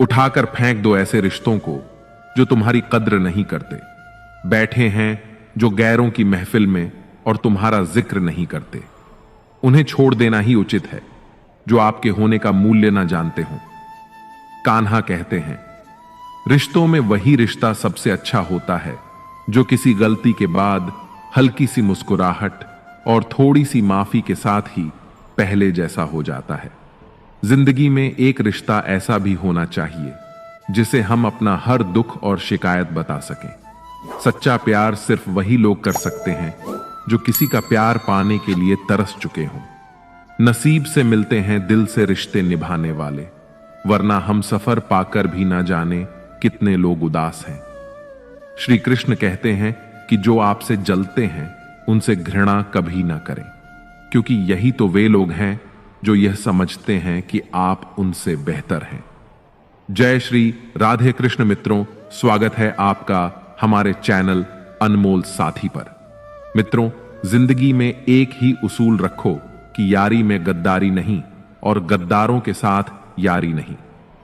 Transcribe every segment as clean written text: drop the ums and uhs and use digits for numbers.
उठाकर फेंक दो ऐसे रिश्तों को जो तुम्हारी कद्र नहीं करते, बैठे हैं जो गैरों की महफिल में और तुम्हारा जिक्र नहीं करते। उन्हें छोड़ देना ही उचित है जो आपके होने का मूल्य ना जानते हो। कान्हा कहते हैं, रिश्तों में वही रिश्ता सबसे अच्छा होता है जो किसी गलती के बाद हल्की सी मुस्कुराहट और थोड़ी सी माफी के साथ ही पहले जैसा हो जाता है। जिंदगी में एक रिश्ता ऐसा भी होना चाहिए जिसे हम अपना हर दुख और शिकायत बता सकें। सच्चा प्यार सिर्फ वही लोग कर सकते हैं जो किसी का प्यार पाने के लिए तरस चुके हों। नसीब से मिलते हैं दिल से रिश्ते निभाने वाले, वरना हम सफर पाकर भी ना जाने कितने लोग उदास हैं। श्री कृष्ण कहते हैं कि जो आपसे जलते हैं उनसे घृणा कभी ना करें, क्योंकि यही तो वे लोग हैं जो यह समझते हैं कि आप उनसे बेहतर हैं। जय श्री राधे कृष्ण मित्रों, स्वागत है आपका हमारे चैनल अनमोल साथी पर। मित्रों, जिंदगी में एक ही उसूल रखो कि यारी में गद्दारी नहीं और गद्दारों के साथ यारी नहीं।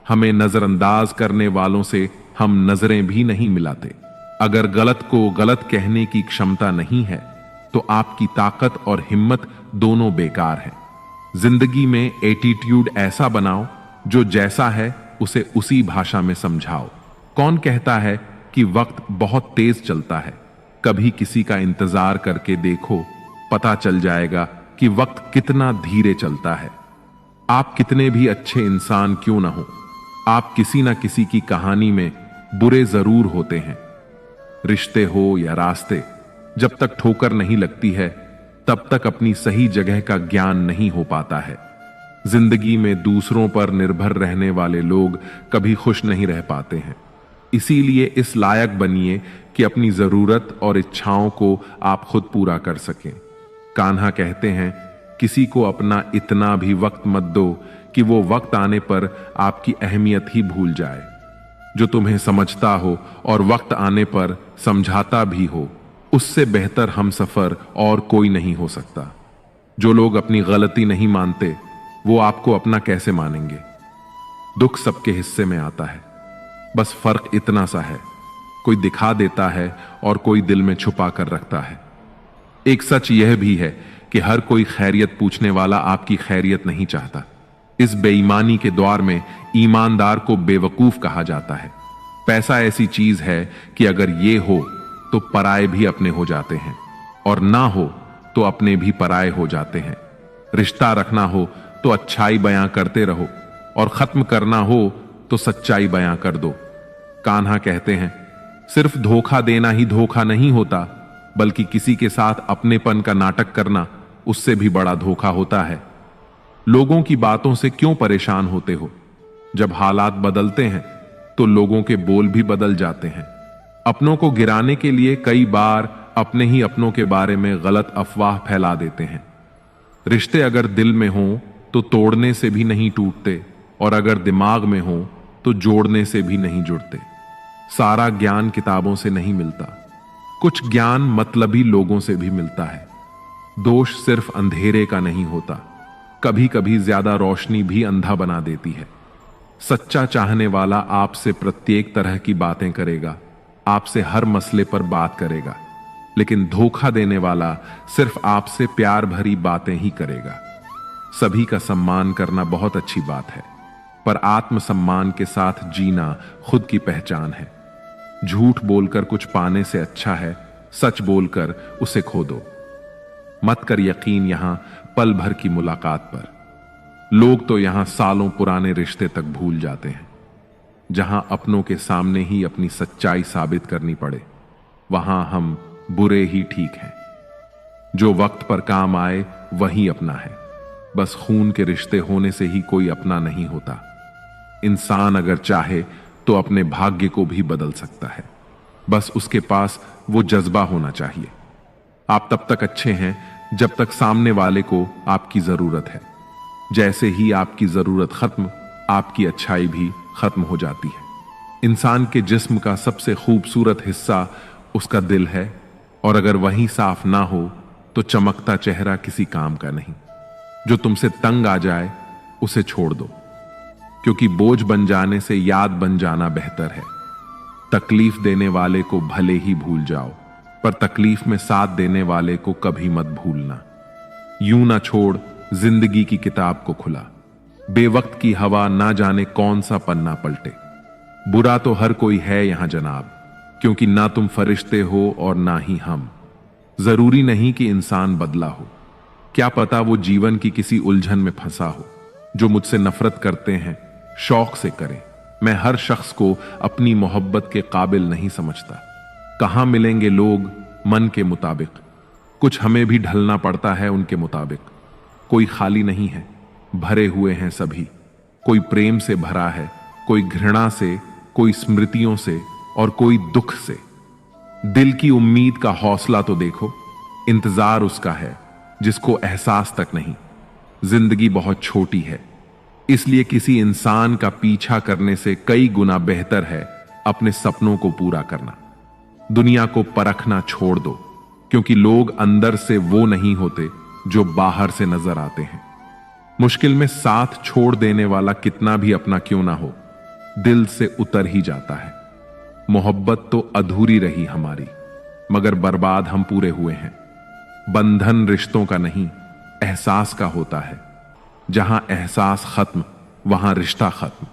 हमें नजरअंदाज करने वालों से हम नजरें भी नहीं मिलाते। अगर गलत को गलत कहने की क्षमता नहीं है तो आपकी ताकत और हिम्मत दोनों बेकार है। जिंदगी में एटीट्यूड ऐसा बनाओ जो जैसा है उसे उसी भाषा में समझाओ। कौन कहता है कि वक्त बहुत तेज चलता है? कभी किसी का इंतजार करके देखो, पता चल जाएगा कि वक्त कितना धीरे चलता है। आप कितने भी अच्छे इंसान क्यों ना हो, आप किसी ना किसी की कहानी में बुरे जरूर होते हैं। रिश्ते हो या रास्ते, जब तक ठोकर नहीं लगती है तब तक अपनी सही जगह का ज्ञान नहीं हो पाता है। जिंदगी में दूसरों पर निर्भर रहने वाले लोग कभी खुश नहीं रह पाते हैं। इसीलिए इस लायक बनिए कि अपनी जरूरत और इच्छाओं को आप खुद पूरा कर सकें। कान्हा कहते हैं, किसी को अपना इतना भी वक्त मत दो कि वो वक्त आने पर आपकी अहमियत ही भूल जाए। जो तुम्हें समझता हो और वक्त आने पर समझाता भी हो, उससे बेहतर हम सफर और कोई नहीं हो सकता। जो लोग अपनी गलती नहीं मानते वो आपको अपना कैसे मानेंगे? दुख सबके हिस्से में आता है, बस फर्क इतना सा है, कोई दिखा देता है और कोई दिल में छुपा कर रखता है। एक सच यह भी है कि हर कोई खैरियत पूछने वाला आपकी खैरियत नहीं चाहता। इस बेईमानी के दौर में ईमानदार को बेवकूफ कहा जाता है। पैसा ऐसी चीज है कि अगर ये हो तो पराए भी अपने हो जाते हैं, और ना हो तो अपने भी पराए हो जाते हैं। रिश्ता रखना हो तो अच्छाई बयां करते रहो, और खत्म करना हो तो सच्चाई बयां कर दो। कान्हा कहते हैं, सिर्फ धोखा देना ही धोखा नहीं होता, बल्कि किसी के साथ अपनेपन का नाटक करना उससे भी बड़ा धोखा होता है। लोगों की बातों से क्यों परेशान होते हो? जब हालात बदलते हैं तो लोगों के बोल भी बदल जाते हैं। अपनों को गिराने के लिए कई बार अपने ही अपनों के बारे में गलत अफवाह फैला देते हैं। रिश्ते अगर दिल में हों तो तोड़ने से भी नहीं टूटते, और अगर दिमाग में हों तो जोड़ने से भी नहीं जुड़ते। सारा ज्ञान किताबों से नहीं मिलता, कुछ ज्ञान मतलबी लोगों से भी मिलता है। दोष सिर्फ अंधेरे का नहीं होता, कभी कभी ज्यादा रोशनी भी अंधा बना देती है। सच्चा चाहने वाला आपसे प्रत्येक तरह की बातें करेगा, आपसे हर मसले पर बात करेगा, लेकिन धोखा देने वाला सिर्फ आपसे प्यार भरी बातें ही करेगा। सभी का सम्मान करना बहुत अच्छी बात है, पर आत्मसम्मान के साथ जीना खुद की पहचान है। झूठ बोलकर कुछ पाने से अच्छा है सच बोलकर उसे खो दो। मत कर यकीन यहां पल भर की मुलाकात पर। लोग तो यहां सालों पुराने रिश्ते तक भूल जाते हैं। जहां अपनों के सामने ही अपनी सच्चाई साबित करनी पड़े, वहां हम बुरे ही ठीक हैं। जो वक्त पर काम आए वही अपना है। बस खून के रिश्ते होने से ही कोई अपना नहीं होता। इंसान अगर चाहे तो अपने भाग्य को भी बदल सकता है, बस उसके पास वो जज्बा होना चाहिए। आप तब तक अच्छे हैं जब तक सामने वाले को आपकी जरूरत है। जैसे ही आपकी जरूरत खत्म, आपकी अच्छाई भी खत्म हो जाती है। इंसान के जिस्म का सबसे खूबसूरत हिस्सा उसका दिल है, और अगर वही साफ ना हो तो चमकता चेहरा किसी काम का नहीं। जो तुमसे तंग आ जाए उसे छोड़ दो। क्योंकि बोझ बन जाने से याद बन जाना बेहतर है। तकलीफ देने वाले को भले ही भूल जाओ, पर तकलीफ में साथ देने वाले को कभी मत भूलना। यूं ना छोड़ जिंदगी की किताब को खुला, बेवक्त की हवा ना जाने कौन सा पन्ना पलटे। बुरा तो हर कोई है यहां जनाब, क्योंकि ना तुम फरिश्ते हो और ना ही हम। जरूरी नहीं कि इंसान बदला हो, क्या पता वो जीवन की किसी उलझन में फंसा हो। जो मुझसे नफरत करते हैं शौक से करें, मैं हर शख्स को अपनी मोहब्बत के काबिल नहीं समझता। कहां मिलेंगे लोग मन के मुताबिक, कुछ हमें भी ढलना पड़ता है उनके मुताबिक। कोई खाली नहीं है, भरे हुए हैं सभी। कोई प्रेम से भरा है, कोई घृणा से, कोई स्मृतियों से और कोई दुख से। दिल की उम्मीद का हौसला तो देखो, इंतजार उसका है जिसको एहसास तक नहीं। जिंदगी बहुत छोटी है, इसलिए किसी इंसान का पीछा करने से कई गुना बेहतर है अपने सपनों को पूरा करना। दुनिया को परखना छोड़ दो, क्योंकि लोग अंदर से वो नहीं होते जो बाहर से नजर आते हैं। मुश्किल में साथ छोड़ देने वाला कितना भी अपना क्यों ना हो, दिल से उतर ही जाता है। मोहब्बत तो अधूरी रही हमारी, मगर बर्बाद हम पूरे हुए हैं। बंधन रिश्तों का नहीं, एहसास का होता है। जहां एहसास खत्म, वहां रिश्ता खत्म।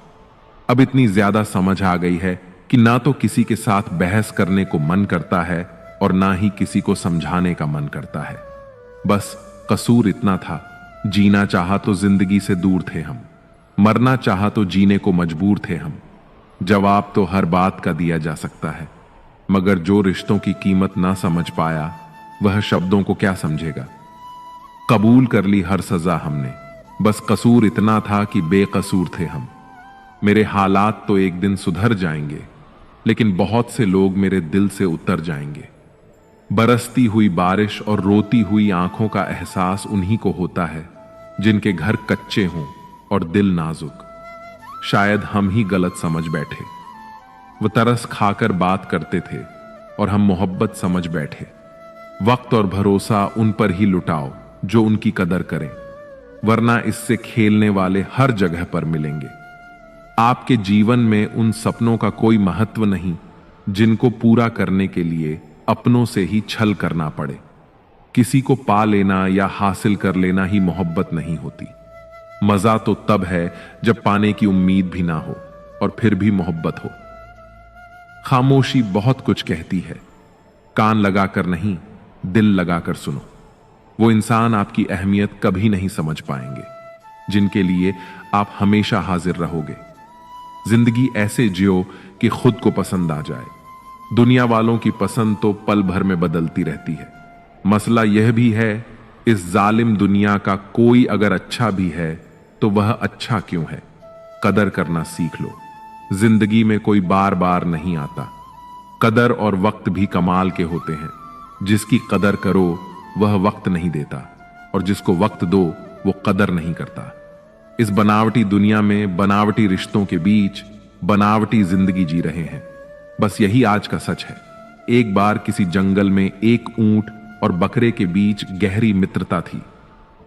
अब इतनी ज्यादा समझ आ गई है कि ना तो किसी के साथ बहस करने को मन करता है और ना ही किसी को समझाने का मन करता है। बस कसूर इतना था, जीना चाहा तो जिंदगी से दूर थे हम, मरना चाहा तो जीने को मजबूर थे हम। जवाब तो हर बात का दिया जा सकता है, मगर जो रिश्तों की कीमत ना समझ पाया वह शब्दों को क्या समझेगा। कबूल कर ली हर सजा हमने, बस कसूर इतना था कि बेकसूर थे हम। मेरे हालात तो एक दिन सुधर जाएंगे, लेकिन बहुत से लोग मेरे दिल से उतर जाएंगे। बरसती हुई बारिश और रोती हुई आंखों का एहसास उन्हीं को होता है जिनके घर कच्चे हों और दिल नाजुक। शायद हम ही गलत समझ बैठे। वो तरस खाकर बात करते थे और हम मोहब्बत समझ बैठे। वक्त और भरोसा उन पर ही लुटाओ जो उनकी कदर करें, वरना इससे खेलने वाले हर जगह पर मिलेंगे। आपके जीवन में उन सपनों का कोई महत्व नहीं जिनको पूरा करने के लिए अपनों से ही छल करना पड़े। किसी को पा लेना या हासिल कर लेना ही मोहब्बत नहीं होती। मजा तो तब है जब पाने की उम्मीद भी ना हो और फिर भी मोहब्बत हो। खामोशी बहुत कुछ कहती है, कान लगाकर नहीं, दिल लगाकर सुनो। वो इंसान आपकी अहमियत कभी नहीं समझ पाएंगे जिनके लिए आप हमेशा हाजिर रहोगे। जिंदगी ऐसे जियो कि खुद को पसंद आ जाए। दुनिया वालों की पसंद तो पल भर में बदलती रहती है। मसला यह भी है, इस जालिम दुनिया का कोई अगर अच्छा भी है तो वह अच्छा क्यों है। कदर करना सीख लो। जिंदगी में कोई बार बार नहीं आता। कदर और वक्त भी कमाल के होते हैं। जिसकी कदर करो वह वक्त नहीं देता, और जिसको वक्त दो वो कदर नहीं करता। इस बनावटी दुनिया में बनावटी रिश्तों के बीच बनावटी जिंदगी जी रहे हैं। बस यही आज का सच है। एक बार किसी जंगल में एक ऊंट और बकरे के बीच गहरी मित्रता थी।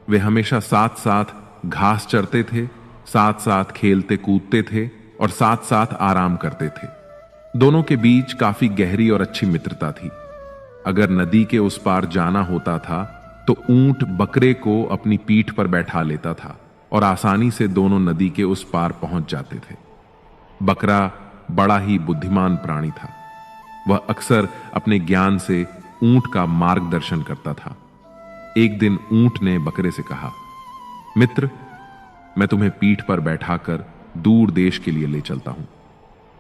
वे हमेशा साथ साथ घास चरते थे, साथ साथ खेलते कूदते थे और साथ साथ आराम करते थे। दोनों के बीच काफी गहरी और अच्छी मित्रता थी। अगर नदी के उस पार जाना होता था तो ऊंट बकरे को अपनी पीठ पर बैठा लेता था और आसानी से दोनों नदी के उस पार पहुंच जाते थे। बकरा बड़ा ही बुद्धिमान प्राणी था। वह अक्सर अपने ज्ञान से ऊंट का मार्गदर्शन करता था। एक दिन ऊंट ने बकरे से कहा, मित्र, मैं तुम्हें पीठ पर बैठाकर दूर देश के लिए ले चलता हूं।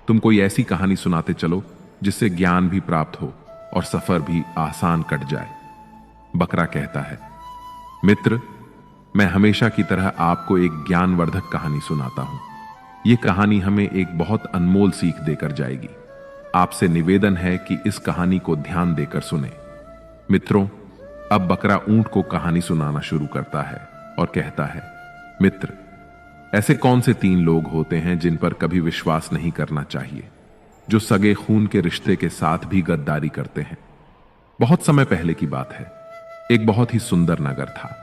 तुम कोई ऐसी कहानी सुनाते चलो जिससे ज्ञान भी प्राप्त हो और सफर भी आसान कट जाए। बकरा कहता है, मित्र, मैं हमेशा की तरह आपको एक ज्ञानवर्धक कहानी सुनाता हूं। यह कहानी हमें एक बहुत अनमोल सीख देकर जाएगी। आपसे निवेदन है कि इस कहानी को ध्यान देकर सुने। मित्रों, अब बकरा ऊंट को कहानी सुनाना शुरू करता है और कहता है, मित्र, ऐसे कौन से 3 लोग होते हैं जिन पर कभी विश्वास नहीं करना चाहिए, जो सगे खून के रिश्ते के साथ भी गद्दारी करते हैं। बहुत समय पहले की बात है। एक बहुत ही सुंदर नगर था।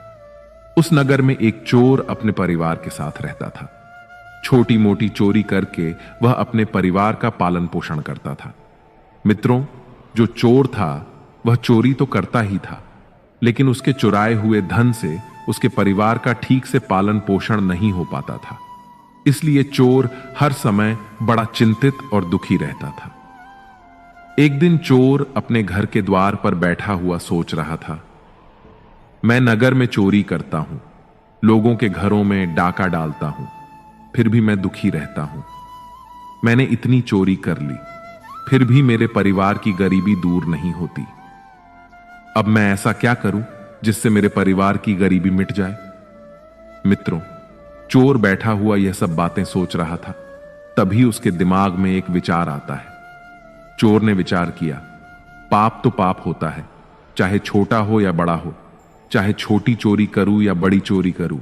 उस नगर में एक चोर अपने परिवार के साथ रहता था। छोटी मोटी चोरी करके वह अपने परिवार का पालन पोषण करता था। मित्रों, जो चोर था वह चोरी तो करता ही था, लेकिन उसके चुराए हुए धन से उसके परिवार का ठीक से पालन पोषण नहीं हो पाता था। इसलिए चोर हर समय बड़ा चिंतित और दुखी रहता था। एक दिन चोर अपने घर के द्वार पर बैठा हुआ सोच रहा था, मैं नगर में चोरी करता हूं, लोगों के घरों में डाका डालता हूं, फिर भी मैं दुखी रहता हूं। मैंने इतनी चोरी कर ली, फिर भी मेरे परिवार की गरीबी दूर नहीं होती। अब मैं ऐसा क्या करूं जिससे मेरे परिवार की गरीबी मिट जाए? मित्रों, चोर बैठा हुआ यह सब बातें सोच रहा था, तभी उसके दिमाग में एक विचार आता है। चोर ने विचार किया, पाप तो पाप होता है, चाहे छोटा हो या बड़ा हो, चाहे छोटी चोरी करूं या बड़ी चोरी करूं,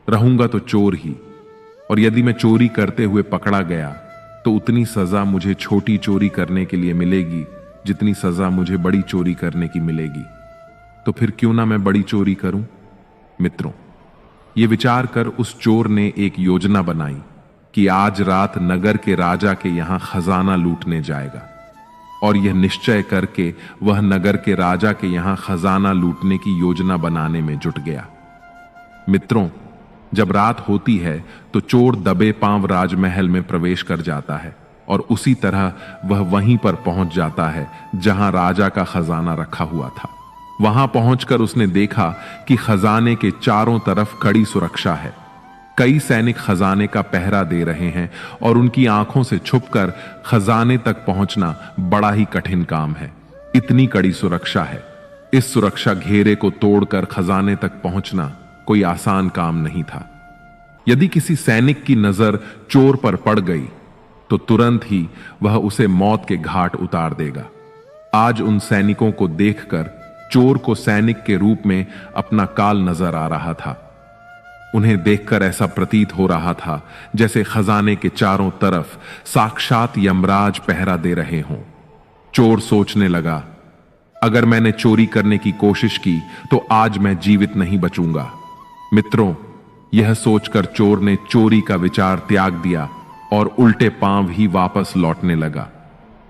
रहूंगा तो चोर ही। और यदि मैं चोरी करते हुए पकड़ा गया तो उतनी सजा मुझे छोटी चोरी करने के लिए मिलेगी जितनी सजा मुझे बड़ी चोरी करने की मिलेगी। तो फिर क्यों ना मैं बड़ी चोरी करूं? मित्रों, यह विचार कर उस चोर ने एक योजना बनाई कि आज रात नगर के राजा के यहां खजाना लूटने जाएगा। और यह निश्चय करके वह नगर के राजा के यहां खजाना लूटने की योजना बनाने में जुट गया। मित्रों, जब रात होती है तो चोर दबे पांव राजमहल में प्रवेश कर जाता है और उसी तरह वह वहीं पर पहुंच जाता है जहां राजा का खजाना रखा हुआ था। वहां पहुंचकर उसने देखा कि खजाने के चारों तरफ कड़ी सुरक्षा है। कई सैनिक खजाने का पहरा दे रहे हैं और उनकी आंखों से छुपकर खजाने तक पहुंचना बड़ा ही कठिन काम है। इतनी कड़ी सुरक्षा है। इस सुरक्षा घेरे को तोड़कर खजाने तक पहुंचना कोई आसान काम नहीं था। यदि किसी सैनिक की नजर चोर पर पड़ गई तो तुरंत ही वह उसे मौत के घाट उतार देगा। आज उन सैनिकों को देखकर चोर को सैनिक के रूप में अपना काल नजर आ रहा था। उन्हें देखकर ऐसा प्रतीत हो रहा था जैसे खजाने के चारों तरफ साक्षात यमराज पहरा दे रहे हों। चोर सोचने लगा, अगर मैंने चोरी करने की कोशिश की तो आज मैं जीवित नहीं बचूंगा। मित्रों, यह सोचकर चोर ने चोरी का विचार त्याग दिया और उल्टे पांव ही वापस लौटने लगा।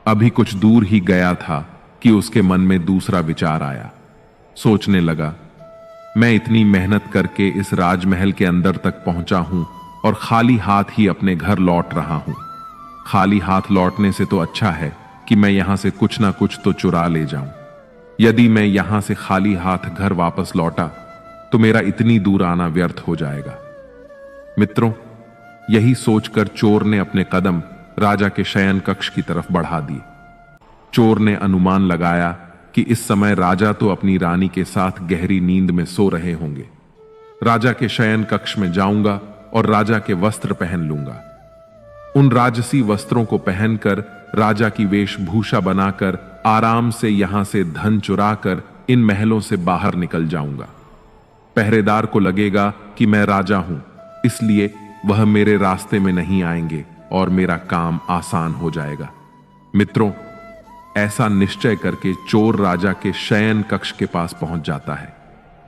अभी कुछ दूर ही गया था कि उसके मन में दूसरा विचार आया। सोचने लगा, मैं इतनी मेहनत करके इस राजमहल के अंदर तक पहुंचा हूं और खाली हाथ ही अपने घर लौट रहा हूं। खाली हाथ लौटने से तो अच्छा है कि मैं यहां से कुछ ना कुछ तो चुरा ले जाऊं। यदि मैं यहां से खाली हाथ घर वापस लौटा तो मेरा इतनी दूर आना व्यर्थ हो जाएगा। मित्रों, यही सोचकर चोर ने अपने कदम राजा के शयन कक्ष की तरफ बढ़ा दिए। चोर ने अनुमान लगाया कि इस समय राजा तो अपनी रानी के साथ गहरी नींद में सो रहे होंगे। राजा के शयन कक्ष में जाऊंगा और राजा के वस्त्र पहन लूंगा। उन राजसी वस्त्रों को पहनकर राजा की वेशभूषा बनाकर आराम से यहां से धन चुराकर इन महलों से बाहर निकल जाऊंगा। पहरेदार को लगेगा कि मैं राजा हूं, इसलिए वह मेरे रास्ते में नहीं आएंगे और मेरा काम आसान हो जाएगा। मित्रों, ऐसा निश्चय करके चोर राजा के शयन कक्ष के पास पहुंच जाता है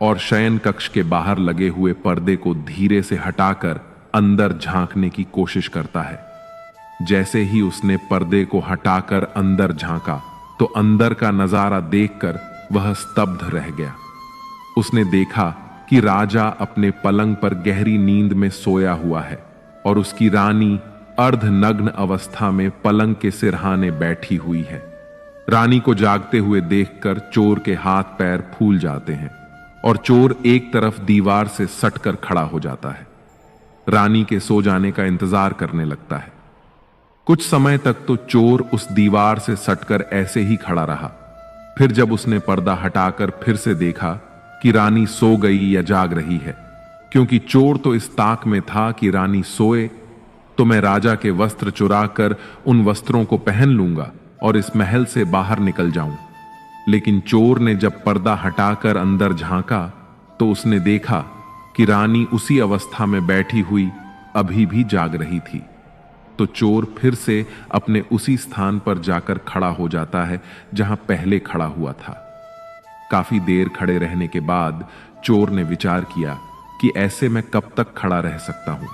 और शयन कक्ष के बाहर लगे हुए पर्दे को धीरे से हटाकर अंदर झांकने की कोशिश करता है। जैसे ही उसने पर्दे को हटाकर अंदर झांका तो अंदर का नजारा देखकर वह स्तब्ध रह गया। उसने देखा कि राजा अपने पलंग पर गहरी नींद में सोया हुआ है और उसकी रानी अर्धनग्न अवस्था में पलंग के सिरहाने बैठी हुई है। रानी को जागते हुए देखकर चोर के हाथ पैर फूल जाते हैं और चोर एक तरफ दीवार से सटकर खड़ा हो जाता है। रानी के सो जाने का इंतजार करने लगता है। कुछ समय तक तो चोर उस दीवार से सटकर ऐसे ही खड़ा रहा। फिर जब उसने पर्दा हटाकर फिर से देखा कि रानी सो गई या जाग रही है, क्योंकि चोर तो इस ताक में था कि रानी सोए तो मैं राजा के वस्त्र चुराकर उन वस्त्रों को पहन लूंगा और इस महल से बाहर निकल जाऊं। लेकिन चोर ने जब पर्दा हटाकर अंदर झांका तो उसने देखा कि रानी उसी अवस्था में बैठी हुई अभी भी जाग रही थी। तो चोर फिर से अपने उसी स्थान पर जाकर खड़ा हो जाता है जहां पहले खड़ा हुआ था। काफी देर खड़े रहने के बाद चोर ने विचार किया कि ऐसे मैं कब तक खड़ा रह सकता हूं।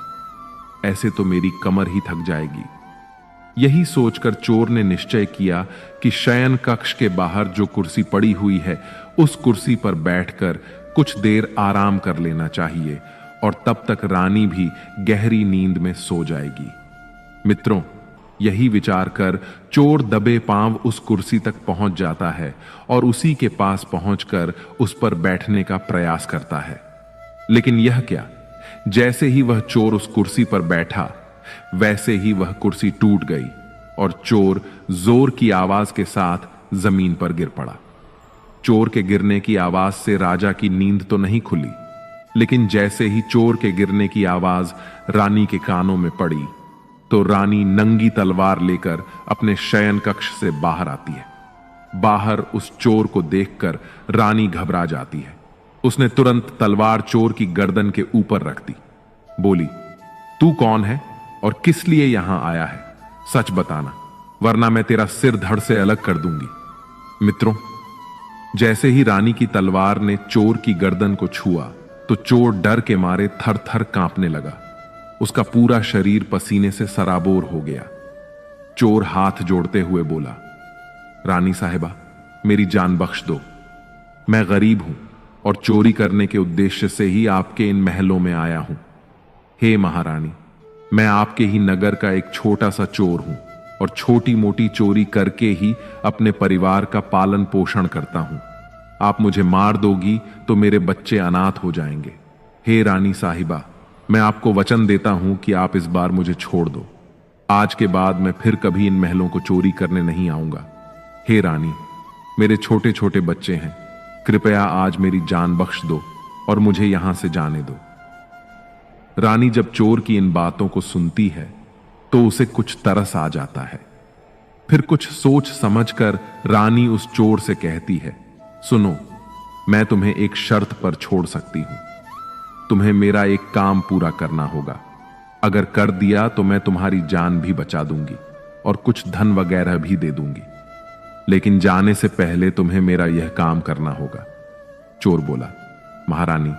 ऐसे तो मेरी कमर ही थक जाएगी। यही सोचकर चोर ने निश्चय किया कि शयन कक्ष के बाहर जो कुर्सी पड़ी हुई है उस कुर्सी पर बैठकर कुछ देर आराम कर लेना चाहिए और तब तक रानी भी गहरी नींद में सो जाएगी। मित्रों, यही विचार कर चोर दबे पांव उस कुर्सी तक पहुंच जाता है और उसी के पास पहुंचकर उस पर बैठने का प्रयास करता है। लेकिन यह क्या, जैसे ही वह चोर उस कुर्सी पर बैठा वैसे ही वह कुर्सी टूट गई और चोर जोर की आवाज के साथ जमीन पर गिर पड़ा। चोर के गिरने की आवाज से राजा की नींद तो नहीं खुली, लेकिन जैसे ही चोर के गिरने की आवाज रानी के कानों में पड़ी तो रानी नंगी तलवार लेकर अपने शयन कक्ष से बाहर आती है। बाहर उस चोर को देखकर रानी घबरा जाती है। उसने तुरंत तलवार चोर की गर्दन के ऊपर रख दी। बोली, तू कौन है और किस लिए यहां आया है? सच बताना, वरना मैं तेरा सिर धड़ से अलग कर दूंगी। मित्रों, जैसे ही रानी की तलवार ने चोर की गर्दन को छुआ तो चोर डर के मारे थर थर कांपने लगा। उसका पूरा शरीर पसीने से सराबोर हो गया। चोर हाथ जोड़ते हुए बोला, रानी साहिबा, मेरी जान बख्श दो। मैं गरीब हूं और चोरी करने के उद्देश्य से ही आपके इन महलों में आया हूं। हे महारानी, मैं आपके ही नगर का एक छोटा सा चोर हूं और छोटी मोटी चोरी करके ही अपने परिवार का पालन पोषण करता हूं। आप मुझे मार दोगी तो मेरे बच्चे अनाथ हो जाएंगे। हे रानी साहिबा, मैं आपको वचन देता हूं कि आप इस बार मुझे छोड़ दो। आज के बाद मैं फिर कभी इन महलों को चोरी करने नहीं आऊंगा। हे रानी, मेरे छोटे छोटे बच्चे हैं, कृपया आज मेरी जान बख्श दो और मुझे यहां से जाने दो। रानी जब चोर की इन बातों को सुनती है तो उसे कुछ तरस आ जाता है। फिर कुछ सोच समझकर रानी उस चोर से कहती है, सुनो, मैं तुम्हें एक शर्त पर छोड़ सकती हूं। तुम्हें मेरा एक काम पूरा करना होगा। अगर कर दिया तो मैं तुम्हारी जान भी बचा दूंगी और कुछ धन वगैरह भी दे दूंगी, लेकिन जाने से पहले तुम्हें मेरा यह काम करना होगा। चोर बोला, महारानी,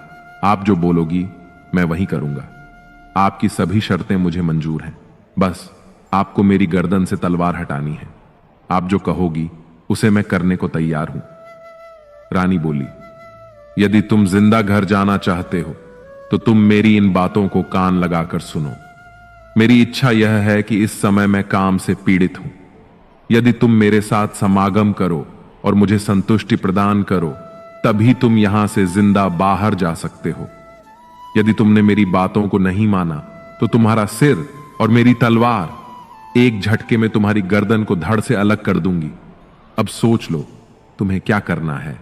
आप जो बोलोगी मैं वही करूंगा। आपकी सभी शर्तें मुझे मंजूर हैं, बस आपको मेरी गर्दन से तलवार हटानी है। आप जो कहोगी उसे मैं करने को तैयार हूं। रानी बोली, यदि तुम जिंदा घर जाना चाहते हो तो तुम मेरी इन बातों को कान लगाकर सुनो। मेरी इच्छा यह है कि इस समय मैं काम से पीड़ित हूं। यदि तुम मेरे साथ समागम करो और मुझे संतुष्टि प्रदान करो, तभी तुम यहां से जिंदा बाहर जा सकते हो। यदि तुमने मेरी बातों को नहीं माना तो तुम्हारा सिर और मेरी तलवार एक झटके में तुम्हारी गर्दन को धड़ से अलग कर दूंगी। अब सोच लो तुम्हें क्या करना है।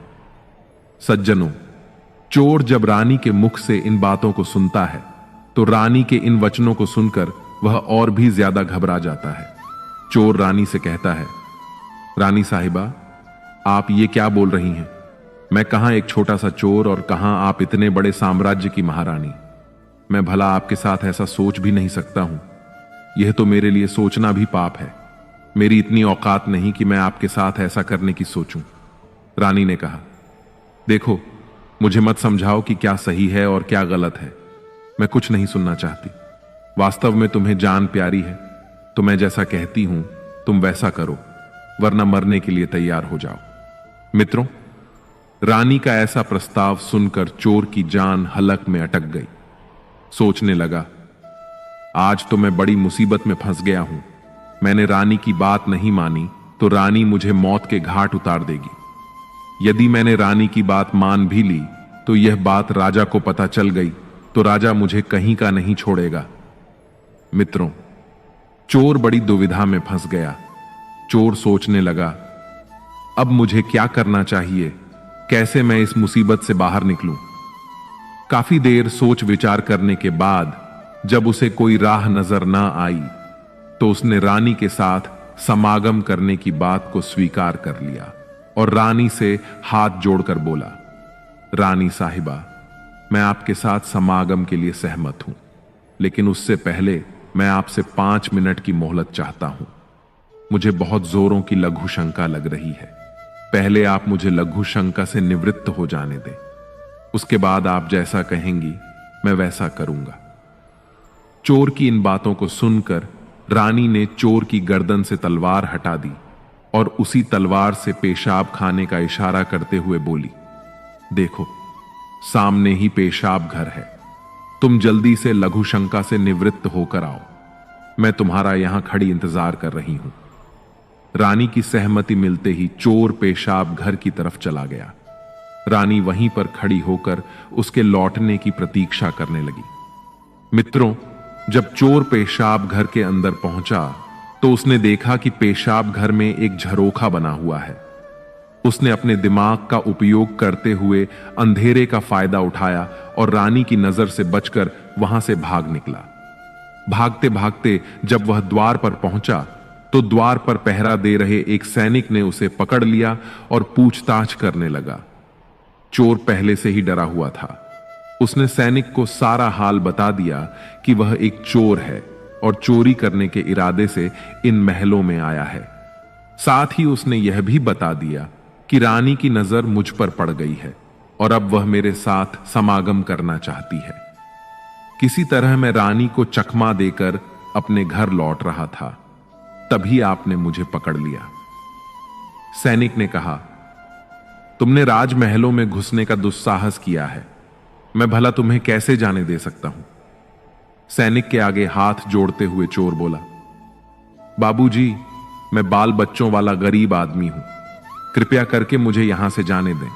सज्जनों, चोर जब रानी के मुख से इन बातों को सुनता है तो रानी के इन वचनों को सुनकर वह और भी ज्यादा घबरा जाता है। चोर रानी से कहता है, रानी साहिबा, आप ये क्या बोल रही हैं? मैं कहां एक छोटा सा चोर और कहां आप इतने बड़े साम्राज्य की महारानी। मैं भला आपके साथ ऐसा सोच भी नहीं सकता हूं। यह तो मेरे लिए सोचना भी पाप है। मेरी इतनी औकात नहीं कि मैं आपके साथ ऐसा करने की सोचूं। रानी ने कहा, देखो, मुझे मत समझाओ कि क्या सही है और क्या गलत है। मैं कुछ नहीं सुनना चाहती। वास्तव में तुम्हें जान प्यारी है तो मैं जैसा कहती हूं तुम वैसा करो, वरना मरने के लिए तैयार हो जाओ। मित्रों, रानी का ऐसा प्रस्ताव सुनकर चोर की जान हलक में अटक गई। सोचने लगा, आज तो मैं बड़ी मुसीबत में फंस गया हूं। मैंने रानी की बात नहीं मानी तो रानी मुझे मौत के घाट उतार देगी। यदि मैंने रानी की बात मान भी ली तो यह बात राजा को पता चल गई तो राजा मुझे कहीं का नहीं छोड़ेगा। मित्रों, चोर बड़ी दुविधा में फंस गया। चोर सोचने लगा, अब मुझे क्या करना चाहिए, कैसे मैं इस मुसीबत से बाहर निकलूं। काफी देर सोच विचार करने के बाद जब उसे कोई राह नजर ना आई तो उसने रानी के साथ समागम करने की बात को स्वीकार कर लिया और रानी से हाथ जोड़कर बोला, रानी साहिबा, मैं आपके साथ समागम के लिए सहमत हूं, लेकिन उससे पहले मैं आपसे 5 मिनट की मोहलत चाहता हूं। मुझे बहुत जोरों की लघु शंका लग रही है। पहले आप मुझे लघु शंका से निवृत्त हो जाने दें, उसके बाद आप जैसा कहेंगी मैं वैसा करूंगा। चोर की इन बातों को सुनकर रानी ने चोर की गर्दन से तलवार हटा दी और उसी तलवार से पेशाब खाने का इशारा करते हुए बोली, देखो सामने ही पेशाब घर है, तुम जल्दी से लघु शंका से निवृत्त होकर आओ, मैं तुम्हारा यहां खड़ी इंतजार कर रही हूं। रानी की सहमति मिलते ही चोर पेशाब घर की तरफ चला गया। रानी वहीं पर खड़ी होकर उसके लौटने की प्रतीक्षा करने लगी। मित्रों, जब चोर पेशाब घर के अंदर पहुंचा तो उसने देखा कि पेशाब घर में एक झरोखा बना हुआ है। उसने अपने दिमाग का उपयोग करते हुए अंधेरे का फायदा उठाया और रानी की नजर से बचकर वहां से भाग निकला। भागते भागते जब वह द्वार पर पहुंचा तो द्वार पर पहरा दे रहे एक सैनिक ने उसे पकड़ लिया और पूछताछ करने लगा। चोर पहले से ही डरा हुआ था। उसने सैनिक को सारा हाल बता दिया कि वह एक चोर है और चोरी करने के इरादे से इन महलों में आया है। साथ ही उसने यह भी बता दिया कि रानी की नजर मुझ पर पड़ गई है और अब वह मेरे साथ समागम करना चाहती है। किसी तरह मैं रानी को चकमा देकर अपने घर लौट रहा था, तभी आपने मुझे पकड़ लिया। सैनिक ने कहा, तुमने राजमहलों में घुसने का दुस्साहस किया है, मैं भला तुम्हें कैसे जाने दे सकता हूं। सैनिक के आगे हाथ जोड़ते हुए चोर बोला, बाबूजी, मैं बाल बच्चों वाला गरीब आदमी हूं, कृपया करके मुझे यहां से जाने दें।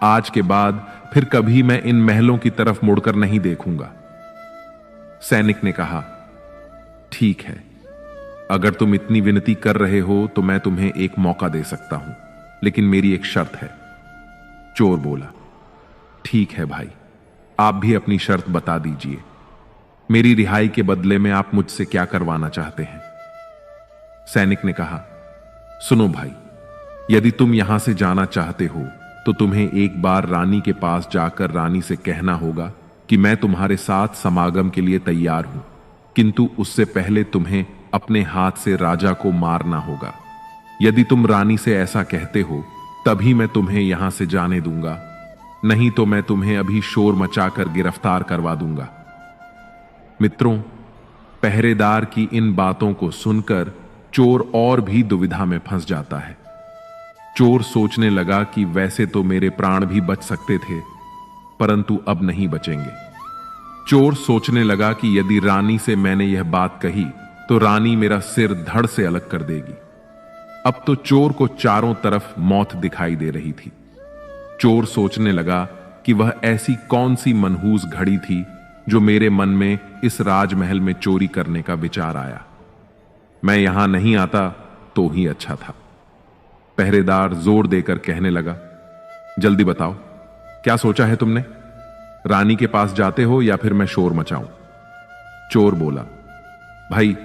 आज के बाद फिर कभी मैं इन महलों की तरफ मुड़कर नहीं देखूंगा। सैनिक ने कहा, ठीक है, अगर तुम इतनी विनती कर रहे हो तो मैं तुम्हें एक मौका दे सकता हूं, लेकिन मेरी एक शर्त है। चोर बोला, ठीक है भाई, आप भी अपनी शर्त बता दीजिए। मेरी रिहाई के बदले में आप मुझसे क्या करवाना चाहते हैं। सैनिक ने कहा, सुनो भाई, यदि तुम यहां से जाना चाहते हो तो तुम्हें एक बार रानी के पास जाकर रानी से कहना होगा कि मैं तुम्हारे साथ समागम के लिए तैयार हूं, किंतु उससे पहले तुम्हें अपने हाथ से राजा को मारना होगा। यदि तुम रानी से ऐसा कहते हो तभी मैं तुम्हें यहां से जाने दूंगा, नहीं तो मैं तुम्हें अभी शोर मचाकर गिरफ्तार करवा दूंगा। मित्रों, पहरेदार की इन बातों को सुनकर चोर और भी दुविधा में फंस जाता है। चोर सोचने लगा कि वैसे तो मेरे प्राण भी बच सकते थे, परंतु अब नहीं बचेंगे। चोर सोचने लगा कि यदि रानी से मैंने यह बात कही तो रानी मेरा सिर धड़ से अलग कर देगी। अब तो चोर को चारों तरफ मौत दिखाई दे रही थी। चोर सोचने लगा कि वह ऐसी कौन सी मनहूस घड़ी थी जो मेरे मन में इस राजमहल में चोरी करने का विचार आया। मैं यहां नहीं आता तो ही अच्छा था। पहरेदार जोर देकर कहने लगा, जल्दी बताओ, क्या सोचा है तुमने? रानी के पास जाते हो या फिर मैं शोर मचाऊं? चोर बोला, भाई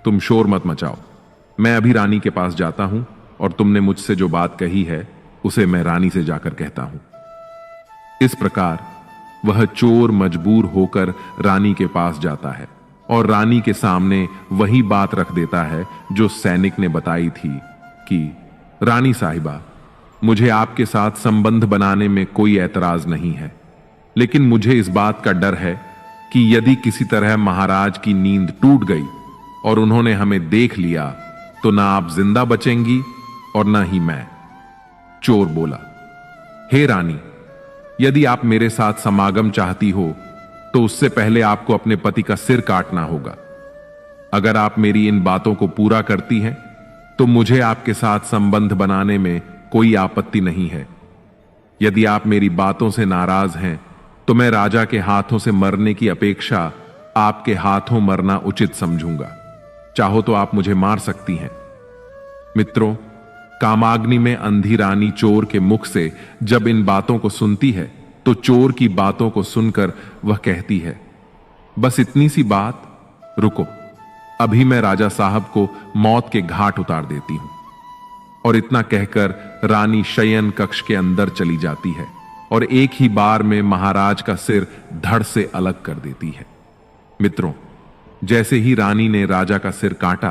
तुम शोर मत मचाओ, मैं अभी रानी के पास जाता हूं और तुमने मुझसे जो बात कही है उसे मैं रानी से जाकर कहता हूं। इस प्रकार वह चोर मजबूर होकर रानी के पास जाता है और रानी के सामने वही बात रख देता है जो सैनिक ने बताई थी कि रानी साहिबा, मुझे आपके साथ संबंध बनाने में कोई ऐतराज नहीं है, लेकिन मुझे इस बात का डर है कि यदि किसी तरह महाराज की नींद टूट गई और उन्होंने हमें देख लिया तो ना आप जिंदा बचेंगी और ना ही मैं। चोर बोला, हे रानी, यदि आप मेरे साथ समागम चाहती हो तो उससे पहले आपको अपने पति का सिर काटना होगा। अगर आप मेरी इन बातों को पूरा करती हैं तो मुझे आपके साथ संबंध बनाने में कोई आपत्ति नहीं है। यदि आप मेरी बातों से नाराज हैं तो मैं राजा के हाथों से मरने की अपेक्षा आपके हाथों मरना उचित समझूंगा। चाहो तो आप मुझे मार सकती हैं। मित्रों, कामाग्नि में अंधी रानी चोर के मुख से जब इन बातों को सुनती है तो चोर की बातों को सुनकर वह कहती है, बस इतनी सी बात, रुको, अभी मैं राजा साहब को मौत के घाट उतार देती हूं। और इतना कहकर रानी शयन कक्ष के अंदर चली जाती है और एक ही बार में महाराज का सिर धड़ से अलग कर देती है। मित्रों, जैसे ही रानी ने राजा का सिर काटा,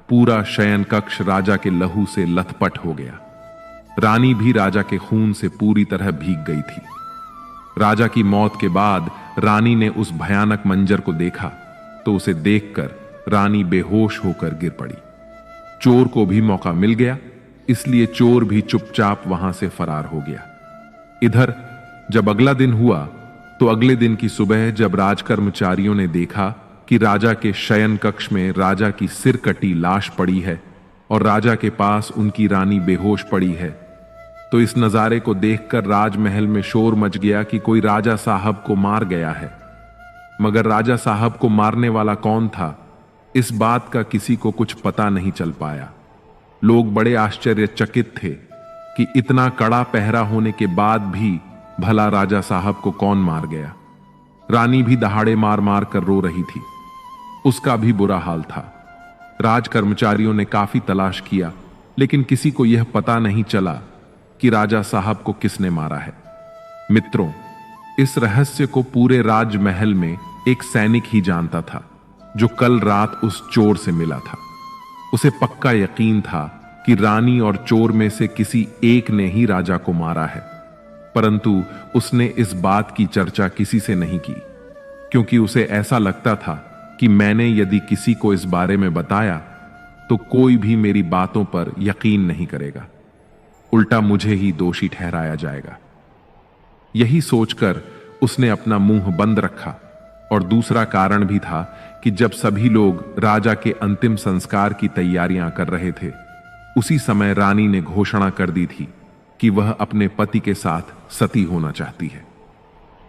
पूरा शयन कक्ष राजा के लहू से लथपथ हो गया। रानी भी राजा के खून से पूरी तरह भीग गई थी। राजा की मौत के बाद रानी ने उस भयानक मंजर को देखा तो उसे देखकर रानी बेहोश होकर गिर पड़ी। चोर को भी मौका मिल गया, इसलिए चोर भी चुपचाप वहां से फरार हो गया। इधर जब अगला दिन हुआ तो अगले दिन की सुबह जब राजकर्मचारियों ने देखा कि राजा के शयन कक्ष में राजा की सिर कटी लाश पड़ी है और राजा के पास उनकी रानी बेहोश पड़ी है, तो इस नजारे को देखकर राजमहल में शोर मच गया कि कोई राजा साहब को मार गया है। मगर राजा साहब को मारने वाला कौन था, इस बात का किसी को कुछ पता नहीं चल पाया। लोग बड़े आश्चर्यचकित थे कि इतना कड़ा पहरा होने के बाद भी भला राजा साहब को कौन मार गया। रानी भी दहाड़े मार मार कर रो रही थी, उसका भी बुरा हाल था। राजकर्मचारियों ने काफी तलाश किया, लेकिन किसी को यह पता नहीं चला कि राजा साहब को किसने मारा है। मित्रों, इस रहस्य को पूरे राजमहल में एक सैनिक ही जानता था, जो कल रात उस चोर से मिला था। उसे पक्का यकीन था कि रानी और चोर में से किसी एक ने ही राजा को मारा है, परंतु उसने इस बात की चर्चा किसी से नहीं की, क्योंकि उसे ऐसा लगता था कि मैंने यदि किसी को इस बारे में बताया तो कोई भी मेरी बातों पर यकीन नहीं करेगा, उल्टा मुझे ही दोषी ठहराया जाएगा। यही सोचकर उसने अपना मुंह बंद रखा। और दूसरा कारण भी था कि जब सभी लोग राजा के अंतिम संस्कार की तैयारियां कर रहे थे, उसी समय रानी ने घोषणा कर दी थी कि वह अपने पति के साथ सती होना चाहती है।